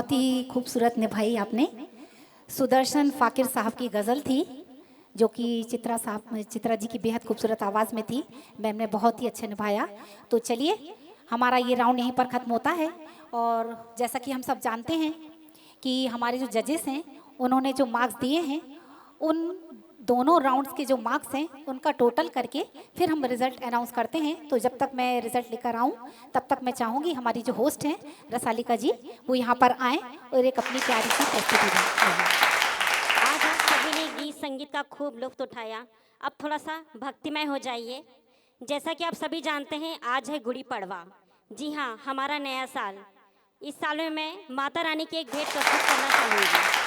बहुत ही खूबसूरत निभाई आपने। सुदर्शन फाकिर साहब की गज़ल थी जो कि चित्रा जी की बेहद खूबसूरत आवाज़ में थी। मैम ने बहुत ही अच्छा निभाया। तो चलिए हमारा ये राउंड यहीं पर ख़त्म होता है। और जैसा कि हम सब जानते हैं कि हमारे जो जजेस हैं उन्होंने जो मार्क्स दिए हैं, उन दोनों राउंड्स के जो मार्क्स हैं उनका टोटल करके फिर हम रिज़ल्ट अनाउंस करते हैं। तो जब तक मैं रिज़ल्ट लेकर आऊँ तब तक मैं चाहूँगी हमारी जो होस्ट हैं रसालिका जी वो यहाँ पर आएँ और एक अपनी प्यारी सी प्रस्तुति दें। आज आप सभी ने गीत संगीत का खूब लुत्फ उठाया। अब थोड़ा सा भक्तिमय हो जाइए। जैसा कि आप सभी जानते हैं आज है गुड़ी पड़वा। जी हाँ, हमारा नया साल। इस साल में मैं माता रानी की एक भेंट प्रस्तुत करना चाहूँगी।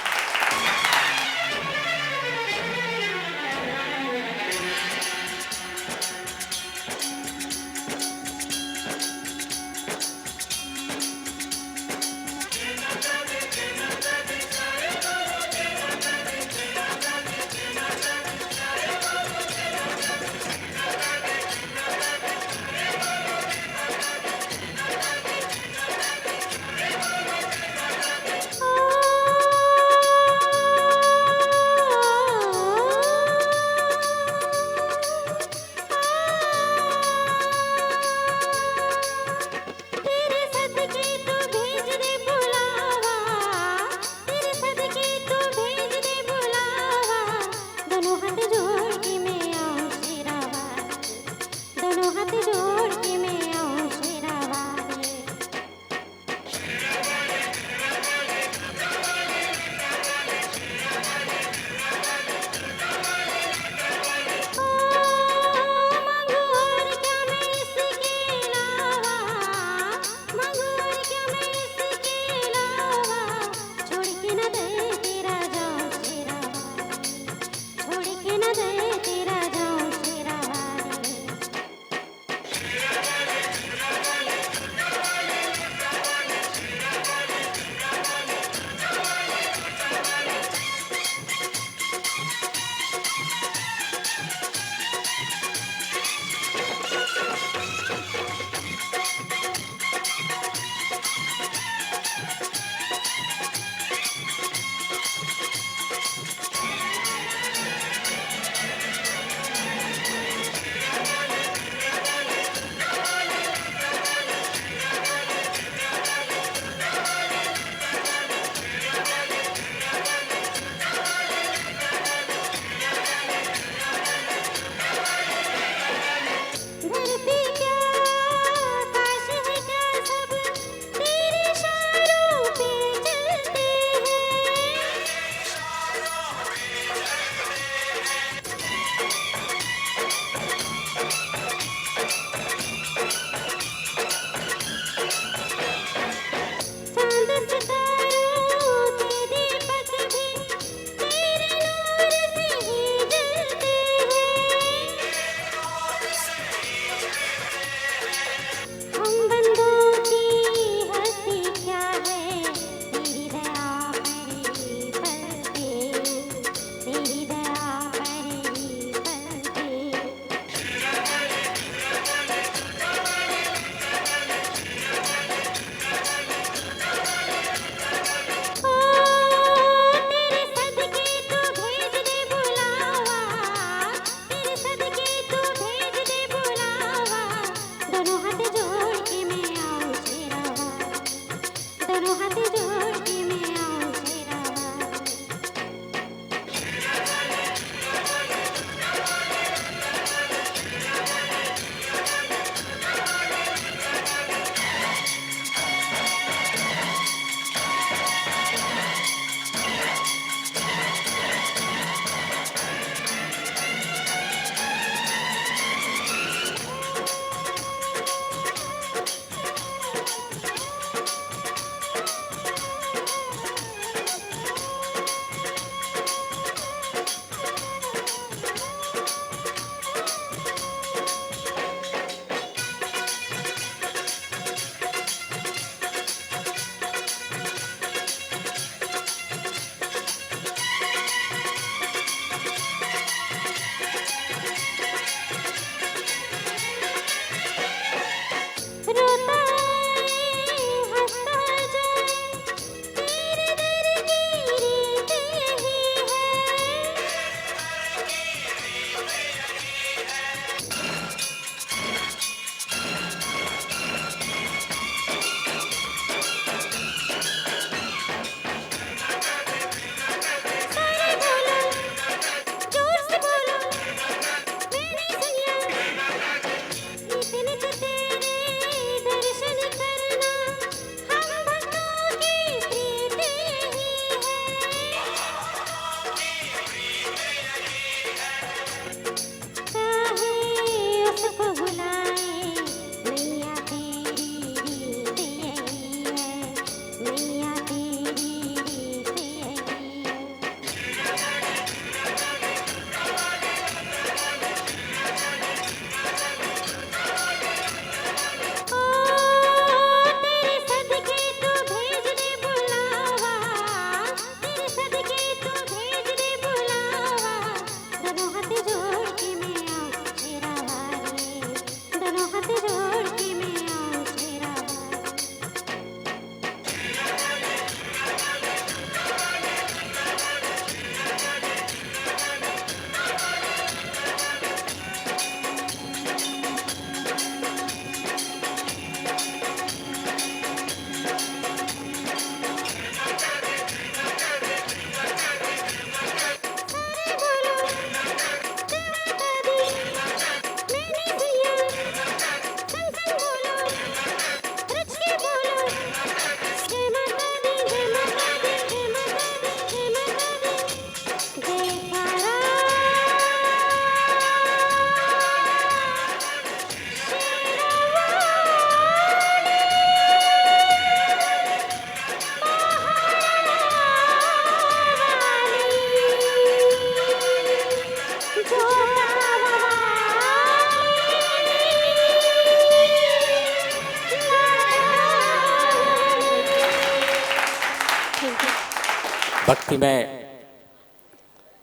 भक्तिमय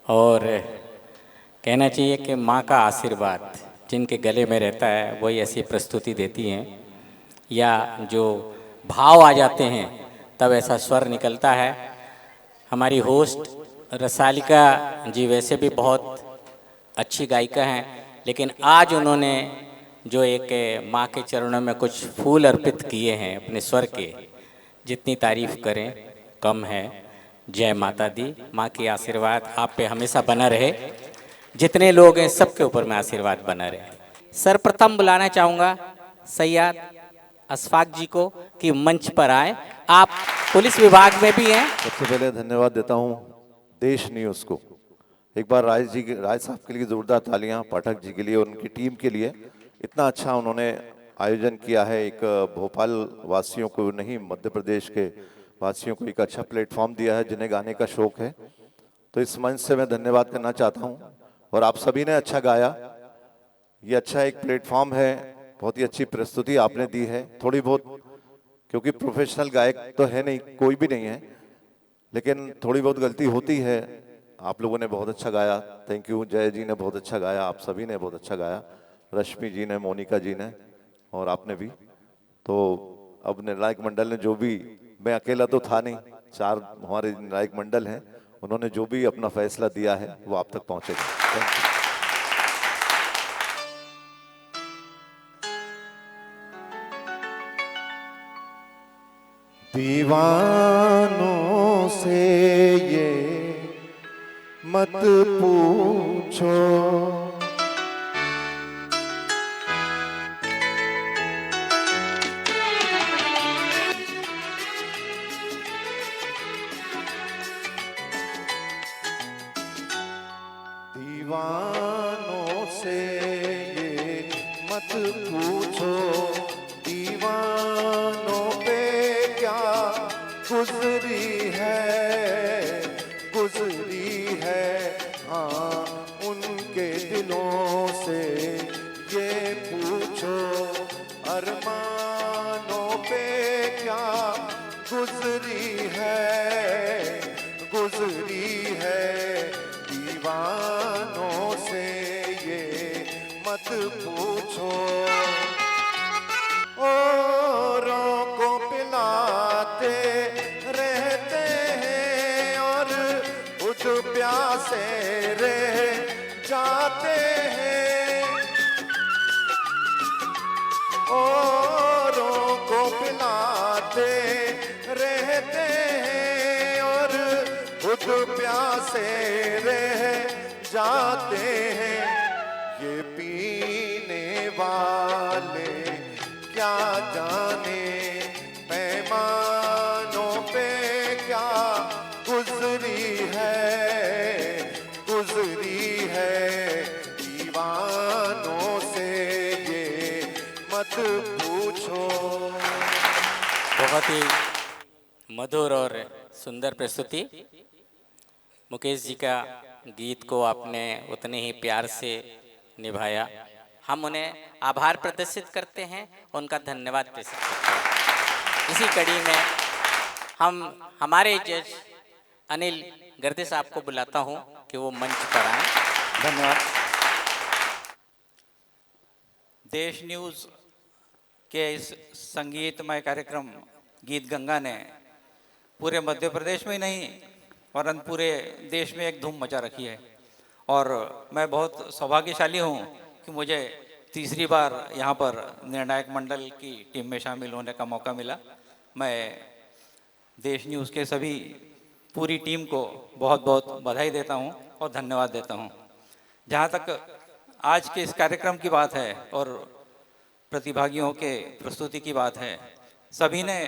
और कहना चाहिए कि माँ का आशीर्वाद जिनके गले में रहता है वही ऐसी प्रस्तुति देती हैं, या जो भाव आ जाते हैं तब ऐसा स्वर निकलता है। हमारी होस्ट रसालिका जी वैसे भी बहुत अच्छी गायिका हैं, लेकिन आज उन्होंने जो एक माँ के चरणों में कुछ फूल अर्पित किए हैं अपने स्वर के, जितनी तारीफ करें कम है। जय माता दी। माँ की आशीर्वाद आप पे हमेशा बना रहे, जितने लोग हैं सबके ऊपर में आशीर्वाद बना रहे। सर्वप्रथम बुलाना चाहूँगा सैयद अशफाक जी को कि मंच पर आए। आप पुलिस विभाग में भी हैं। सबसे पहले धन्यवाद देता हूँ देश न्यूज़ को। एक बार राज साहब के लिए जोरदार तालियां, पाठक जी के लिए और उनकी टीम के लिए। इतना अच्छा उन्होंने आयोजन किया है। एक भोपाल वासियों को नहीं, मध्य प्रदेश के वासियों को एक अच्छा प्लेटफॉर्म दिया है जिन्हें गाने का शौक है। तो इस मंच से मैं धन्यवाद करना चाहता हूँ। और आप सभी ने अच्छा गाया। ये अच्छा एक प्लेटफॉर्म है, बहुत ही अच्छी प्रस्तुति आपने दी है। थोड़ी बहुत, क्योंकि प्रोफेशनल गायक तो है नहीं, कोई भी नहीं है, लेकिन थोड़ी बहुत गलती होती है। आप लोगों ने बहुत अच्छा गाया, थैंक यू। जय जी ने बहुत अच्छा गाया, आप सभी ने बहुत अच्छा गाया, रश्मि जी ने, मोनिका जी ने और आपने भी। तो अब निर्णायक मंडल ने जो भी, मैं अकेला तो था नहीं, 4 हमारे निर्णायक मंडल हैं, उन्होंने जो भी अपना फैसला दिया है वो आप तक पहुंचेगा। Thank you. दीवानों से ये मत पूछो, दीवानों से ये मत पूछो, दीवानों पे क्या गुजरी है, हाँ उनके दिलों से ये पूछो, अरमानों पे क्या गुजरी है, दीवानों से ये मत पूछो। औरों को पिलाते रहते हैं और खुद प्यासे रह जाते हैं, औरों को पिलाते रहते हैं और खुद प्यासे रह जाते हैं। ये पीने वाले क्या जाने पैमानों पे क्या गुजरी है, दीवानों से ये मत पूछो। बहुत ही मधुर और सुंदर प्रस्तुति। मुकेश जी का गीत को आपने उतने ही प्यार से निभाया। हम उन्हें आभार प्रदर्शित करते हैं, उनका धन्यवाद पेश करते हैं। इसी कड़ी में हम हमारे जज अनिल गर्दे साहब को बुलाता हूं कि वो मंच पर आए। धन्यवाद। देश न्यूज़ के इस संगीतमय कार्यक्रम गीत गंगा ने पूरे मध्य प्रदेश में ही नहीं वरन पूरे देश में एक धूम मचा रखी है। और मैं बहुत सौभाग्यशाली हूँ कि मुझे तीसरी बार यहाँ पर निर्णायक मंडल की टीम में शामिल होने का मौका मिला। मैं देश न्यूज़ के सभी पूरी टीम को बहुत बहुत बधाई देता हूँ और धन्यवाद देता हूँ। जहाँ तक आज के इस कार्यक्रम की बात है और प्रतिभागियों के प्रस्तुति की बात है, सभी ने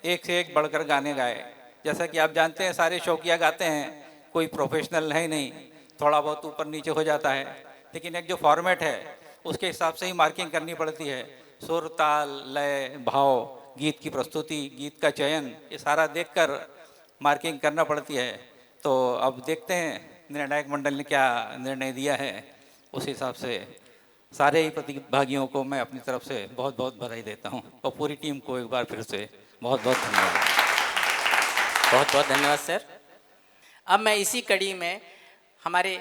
एक से एक बढ़कर गाने गाए। जैसा कि आप जानते हैं सारे शौकिया गाते हैं, कोई प्रोफेशनल है ही नहीं, थोड़ा बहुत ऊपर नीचे हो जाता है, लेकिन एक जो फॉर्मेट है उसके हिसाब से ही मार्किंग करनी पड़ती है। सुर, ताल, लय, भाव, गीत की प्रस्तुति, गीत का चयन, ये सारा देखकर मार्किंग करना पड़ती है। तो अब देखते हैं निर्णायक मंडल ने क्या निर्णय दिया है, उस हिसाब से सारे ही प्रतिभागियों को मैं अपनी तरफ से बहुत बहुत बधाई देता हूँ और पूरी टीम को एक बार फिर से बहुत बहुत धन्यवाद। बहुत बहुत धन्यवाद सर। अब मैं इसी कड़ी में हमारे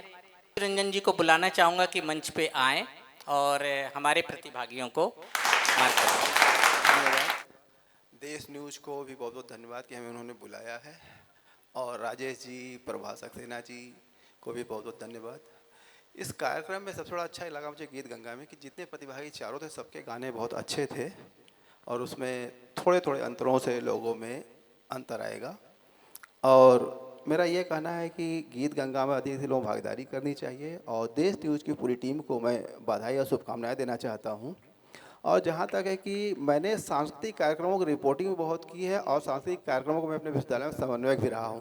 रंजन जी को बुलाना चाहूँगा कि मंच पे आएं और हमारे प्रतिभागियों को मार्गदर्शन करें। धन्यवाद। देश न्यूज़ को भी बहुत बहुत धन्यवाद कि हमें उन्होंने बुलाया है, और राजेश जी, प्रभा सक्सेना जी को भी बहुत बहुत धन्यवाद। इस कार्यक्रम में सबसे बड़ा अच्छा ही लगा मुझे गीत गंगा में कि जितने प्रतिभागी चारों थे सबके गाने बहुत अच्छे थे, और उसमें थोड़े थोड़े अंतरों से लोगों में अंतर आएगा। और मेरा ये कहना है कि गीत गंगा में अधिक से लोग भागीदारी करनी चाहिए, और देश न्यूज़ की पूरी टीम को मैं बधाई और शुभकामनाएं देना चाहता हूं। और जहां तक है कि मैंने सांस्कृतिक कार्यक्रमों की रिपोर्टिंग भी बहुत की है, और सांस्कृतिक कार्यक्रमों को मैं अपने विश्वविद्यालय में समन्वयक भी रहा हूं।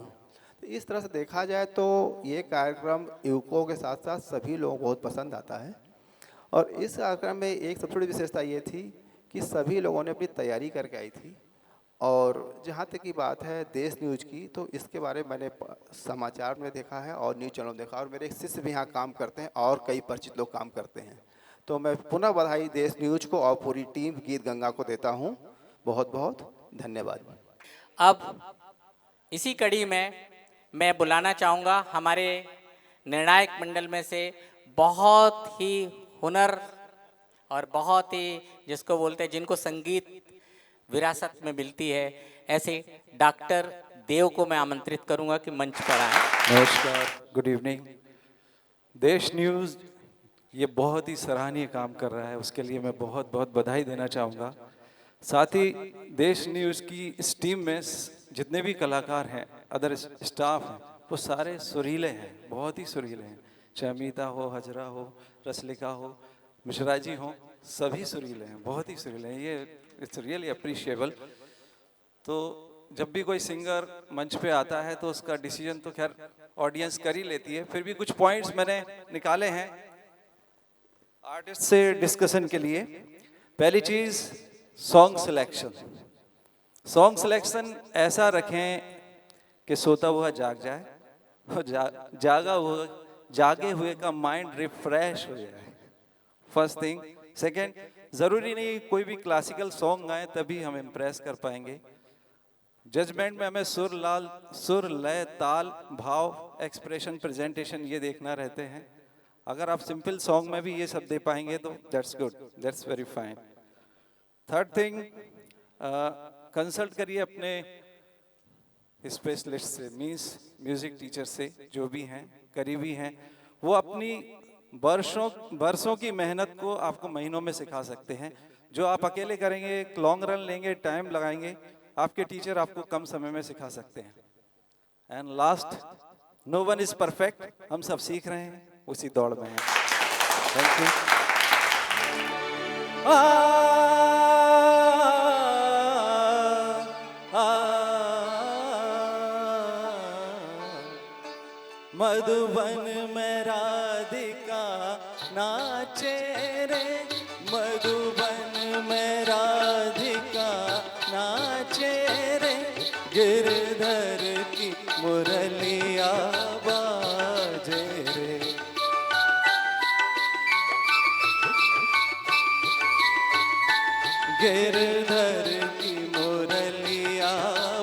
तो इस तरह से देखा जाए तो ये कार्यक्रम युवकों के साथ साथ सभी लोगों को बहुत पसंद आता है। और इस कार्यक्रम में एक सबसे बड़ी विशेषता ये थी कि सभी लोगों ने अपनी तैयारी करके आई थी। और जहाँ तक की बात है देश न्यूज़ की, तो इसके बारे में मैंने समाचार में देखा है और न्यूज़ चैनल में देखा, और मेरे एक शिष्य भी यहाँ काम करते हैं और कई परिचित लोग काम करते हैं। तो मैं पुनः बधाई देश न्यूज़ को और पूरी टीम गीत गंगा को देता हूँ। बहुत बहुत धन्यवाद। अब इसी कड़ी में मैं बुलाना चाहूँगा हमारे निर्णायक मंडल में से बहुत ही हुनर और बहुत ही जिसको बोलते हैं जिनको संगीत विरासत में मिलती है, ऐसे डॉक्टर देव को मैं आमंत्रित करूंगा कि मंच पर आए। नमस्कार, गुड इवनिंग। देश न्यूज़ ये बहुत ही सराहनीय काम कर रहा है, उसके लिए मैं बहुत बहुत बधाई देना चाहूँगा। साथ ही देश न्यूज़ की इस टीम में जितने भी कलाकार हैं, अदर स्टाफ हैं, वो सारे सुरीले हैं, बहुत ही सुरीले हैं। चाहे अमीता हो, हजरा हो, रसलिका हो, मिश्रा जी हो, सभी सुरीले हैं, बहुत ही सुरीले हैं। ये इट्स रियली अप्रिशिएबल। तो जब भी कोई सिंगर मंच पे आता है तो उसका डिसीजन तो खैर ऑडियंस कर ही लेती है, फिर भी कुछ पॉइंट्स मैंने निकाले हैं आर्टिस्ट से डिस्कशन के लिए। पहली चीज़ सॉन्ग सिलेक्शन। सॉन्ग सिलेक्शन ऐसा रखें कि सोता हुआ जाग जाए और जागे हुए का माइंड रिफ्रेश हो जाए, फर्स्ट थिंग। सेकेंड, ज़रूरी नहीं कोई भी क्लासिकल सॉन्ग गाएं तभी हम इम्प्रेस कर पाएंगे। जजमेंट में हमें सुर, लय, ताल, भाव, एक्सप्रेशन, प्रेजेंटेशन ये देखना रहते हैं। अगर आप सिंपल सॉन्ग में भी ये सब दे पाएंगे तो that's good, that's very fine. Third thing, consult करिए अपने स्पेशलिस्ट से, मीन्स म्यूज़िक टीचर से, जो भी हैं करीबी हैं, वो अपनी बरसों की मेहनत को आपको महीनों में सिखा सकते हैं। जो आप अकेले करेंगे, एक लॉन्ग रन लेंगे, टाइम लगाएंगे, आपके टीचर आपको कम समय में सिखा सकते हैं। And last, no one is perfect, हम सब सीख रहे हैं, उसी दौड़ में हैं। Thank you. मधुबन में राधिका नाचे रे, मधुबन में राधिका नाचे रे, गिरधर की मुरलिया बाजे रे। गिरधर की मुरलिया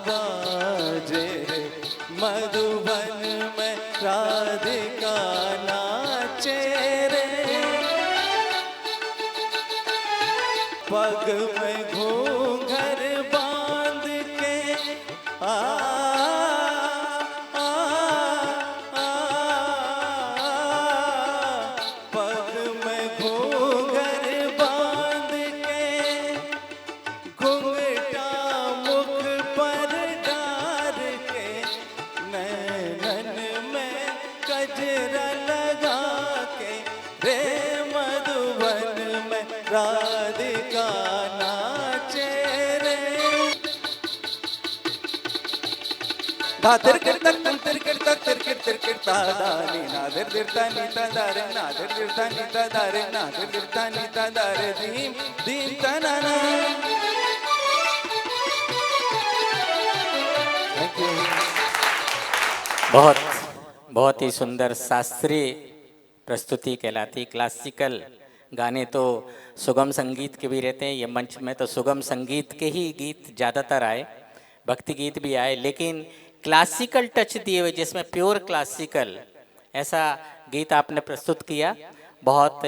बाजे रे, मधुबन में राधिका नाचे रे। पग में घूंघर बांध के पग में घूंघर बांध के, घूंघटा मुख पर डार के, नैनन में गजरा लगा के, रे मधुबन में राधिका नाचे रे। धातिर कीर्तक तंत्र कीर्तक तिरकिट तिरकिट तादानी नादिर दिरता नीता दारे, नादिर दिरता नीता दारे, नादिर दिरता नीता दारे, दीम दीम तनाना। Thank you. बहुत ही सुंदर शास्त्रीय प्रस्तुति कहलाती। क्लासिकल गाने तो सुगम संगीत के भी रहते हैं, ये मंच में तो सुगम संगीत के ही गीत ज़्यादातर आए, भक्ति गीत भी आए, लेकिन क्लासिकल टच दिए हुए, जिसमें प्योर क्लासिकल ऐसा गीत आपने प्रस्तुत किया। बहुत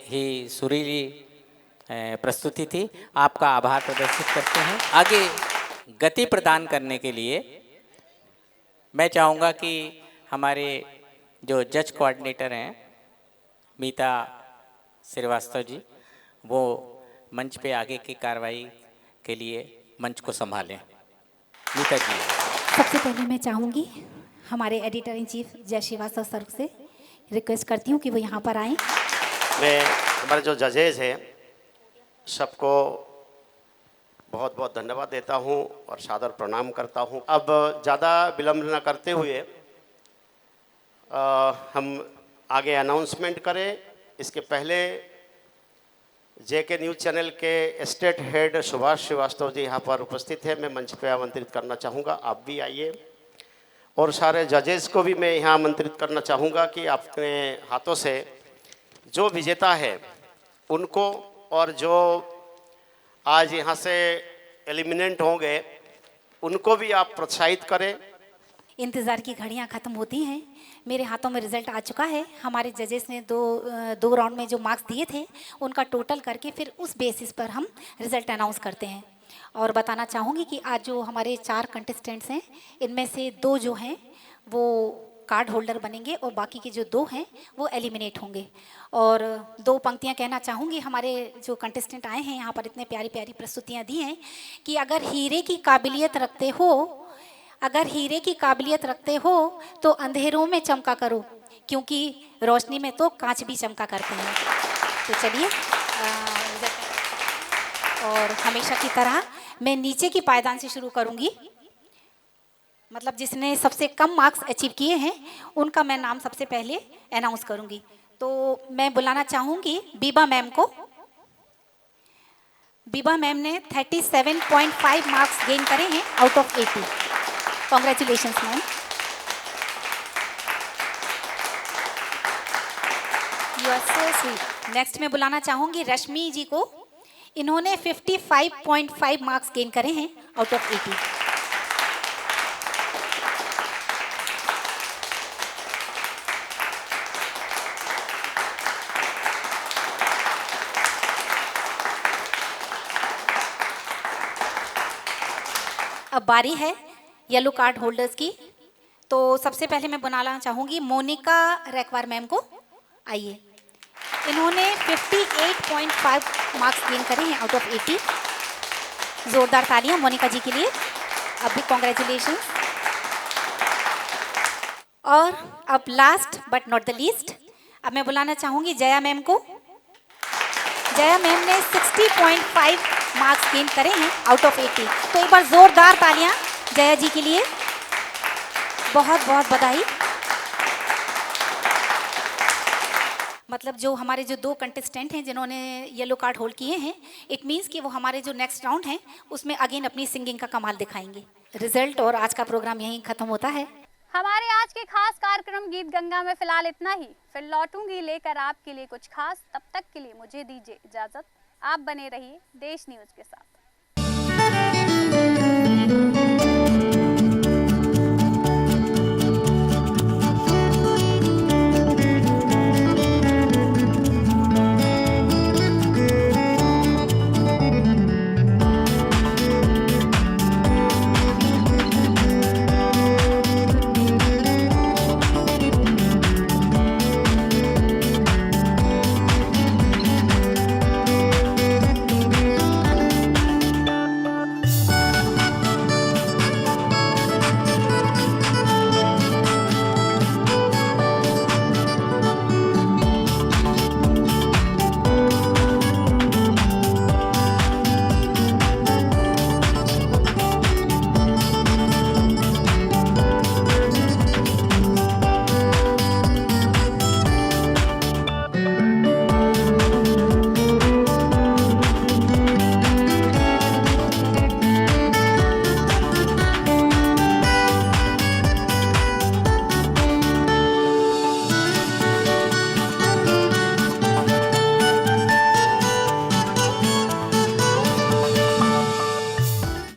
ही सुरीली प्रस्तुति थी। आपका आभार प्रदर्शित करते हैं। आगे गति प्रदान करने के लिए मैं चाहूँगा कि हमारे जो जज कोऑर्डिनेटर हैं मीता श्रीवास्तव जी, वो मंच पे आगे की कार्रवाई के लिए मंच को संभालें। मीता जी। सबसे पहले मैं चाहूँगी हमारे एडिटर इन चीफ जय श्रीवास्तव सर से रिक्वेस्ट करती हूँ कि वो यहाँ पर आएँ। मैं हमारे जो जजेज हैं सबको बहुत बहुत धन्यवाद देता हूँ और सादर प्रणाम करता हूँ। अब ज़्यादा विलम्ब न करते हुए हम आगे अनाउंसमेंट करें। इसके पहले जेके न्यूज़ चैनल के स्टेट हेड सुभाष श्रीवास्तव जी यहाँ पर उपस्थित हैं। मैं मंच पे आमंत्रित करना चाहूँगा, आप भी आइए। और सारे जजेस को भी मैं यहाँ आमंत्रित करना चाहूँगा कि अपने हाथों से जो विजेता है उनको और जो आज यहाँ से एलिमिनेट होंगे उनको भी आप प्रोत्साहित करें। इंतज़ार की घड़ियां ख़त्म होती हैं। मेरे हाथों में रिज़ल्ट आ चुका है। हमारे जजेस ने दो राउंड में जो मार्क्स दिए थे उनका टोटल करके फिर उस बेसिस पर हम रिज़ल्ट अनाउंस करते हैं। और बताना चाहूँगी कि आज जो हमारे 4 कंटेस्टेंट्स हैं, इनमें से 2 जो हैं वो कार्ड होल्डर बनेंगे और बाकी के जो 2 हैं वो एलिमिनेट होंगे। और 2 पंक्तियां कहना चाहूँगी। हमारे जो कंटेस्टेंट आए हैं यहाँ पर इतने प्यारी प्यारी प्रस्तुतियाँ दी हैं कि अगर हीरे की काबिलियत रखते हो तो अंधेरों में चमका करो, क्योंकि रोशनी में तो कांच भी चमका करते हैं। तो चलिए, और हमेशा की तरह मैं नीचे की पायदान से शुरू करूँगी। मतलब जिसने सबसे कम मार्क्स अचीव किए हैं उनका मैं नाम सबसे पहले अनाउंस करूँगी। तो मैं बुलाना चाहूँगी बीबा मैम को। बीबा मैम ने 37.5 मार्क्स गेन करे हैं out of 80। Congratulations ma'am. You are so sweet. Next मैं बुलाना चाहूँगी रश्मि जी को। इन्होंने 55.5 मार्क्स गेन करे हैं आउट ऑफ 80। अब बारी है येलो कार्ड होल्डर्स की। तो सबसे पहले मैं बुलाना चाहूँगी मोनिका रैकवार मैम को। आइए, इन्होंने 58.5 मार्क्स गेन करे हैं आउट ऑफ 80। ज़ोरदार तालियां मोनिका जी के लिए। अब भी कॉन्ग्रेचुलेशंस। और अब last but not the least, अब मैं बुलाना चाहूँगी जया मैम को। जया मैम ने 60.5 मार्क्स गेन करे हैं आउट ऑफ 80। तो एक बार ज़ोरदार तालियां जया जी के लिए। बहुत बहुत बधाई। मतलब जो हमारे जो 2 कंटेस्टेंट हैं जिन्होंने येलो कार्ड होल्ड किए हैं, इट मीन्स कि वो हमारे जो नेक्स्ट राउंड हैं उसमें अगेन अपनी सिंगिंग का कमाल दिखाएंगे। रिजल्ट और आज का प्रोग्राम यहीं ख़त्म होता है। हमारे आज के खास कार्यक्रम गीत गंगा में फिलहाल इतना ही। फिर लौटूंगी लेकर आपके लिए कुछ खास। तब तक के लिए मुझे दीजिए इजाज़त। आप बने रहिए देश न्यूज़ के साथ।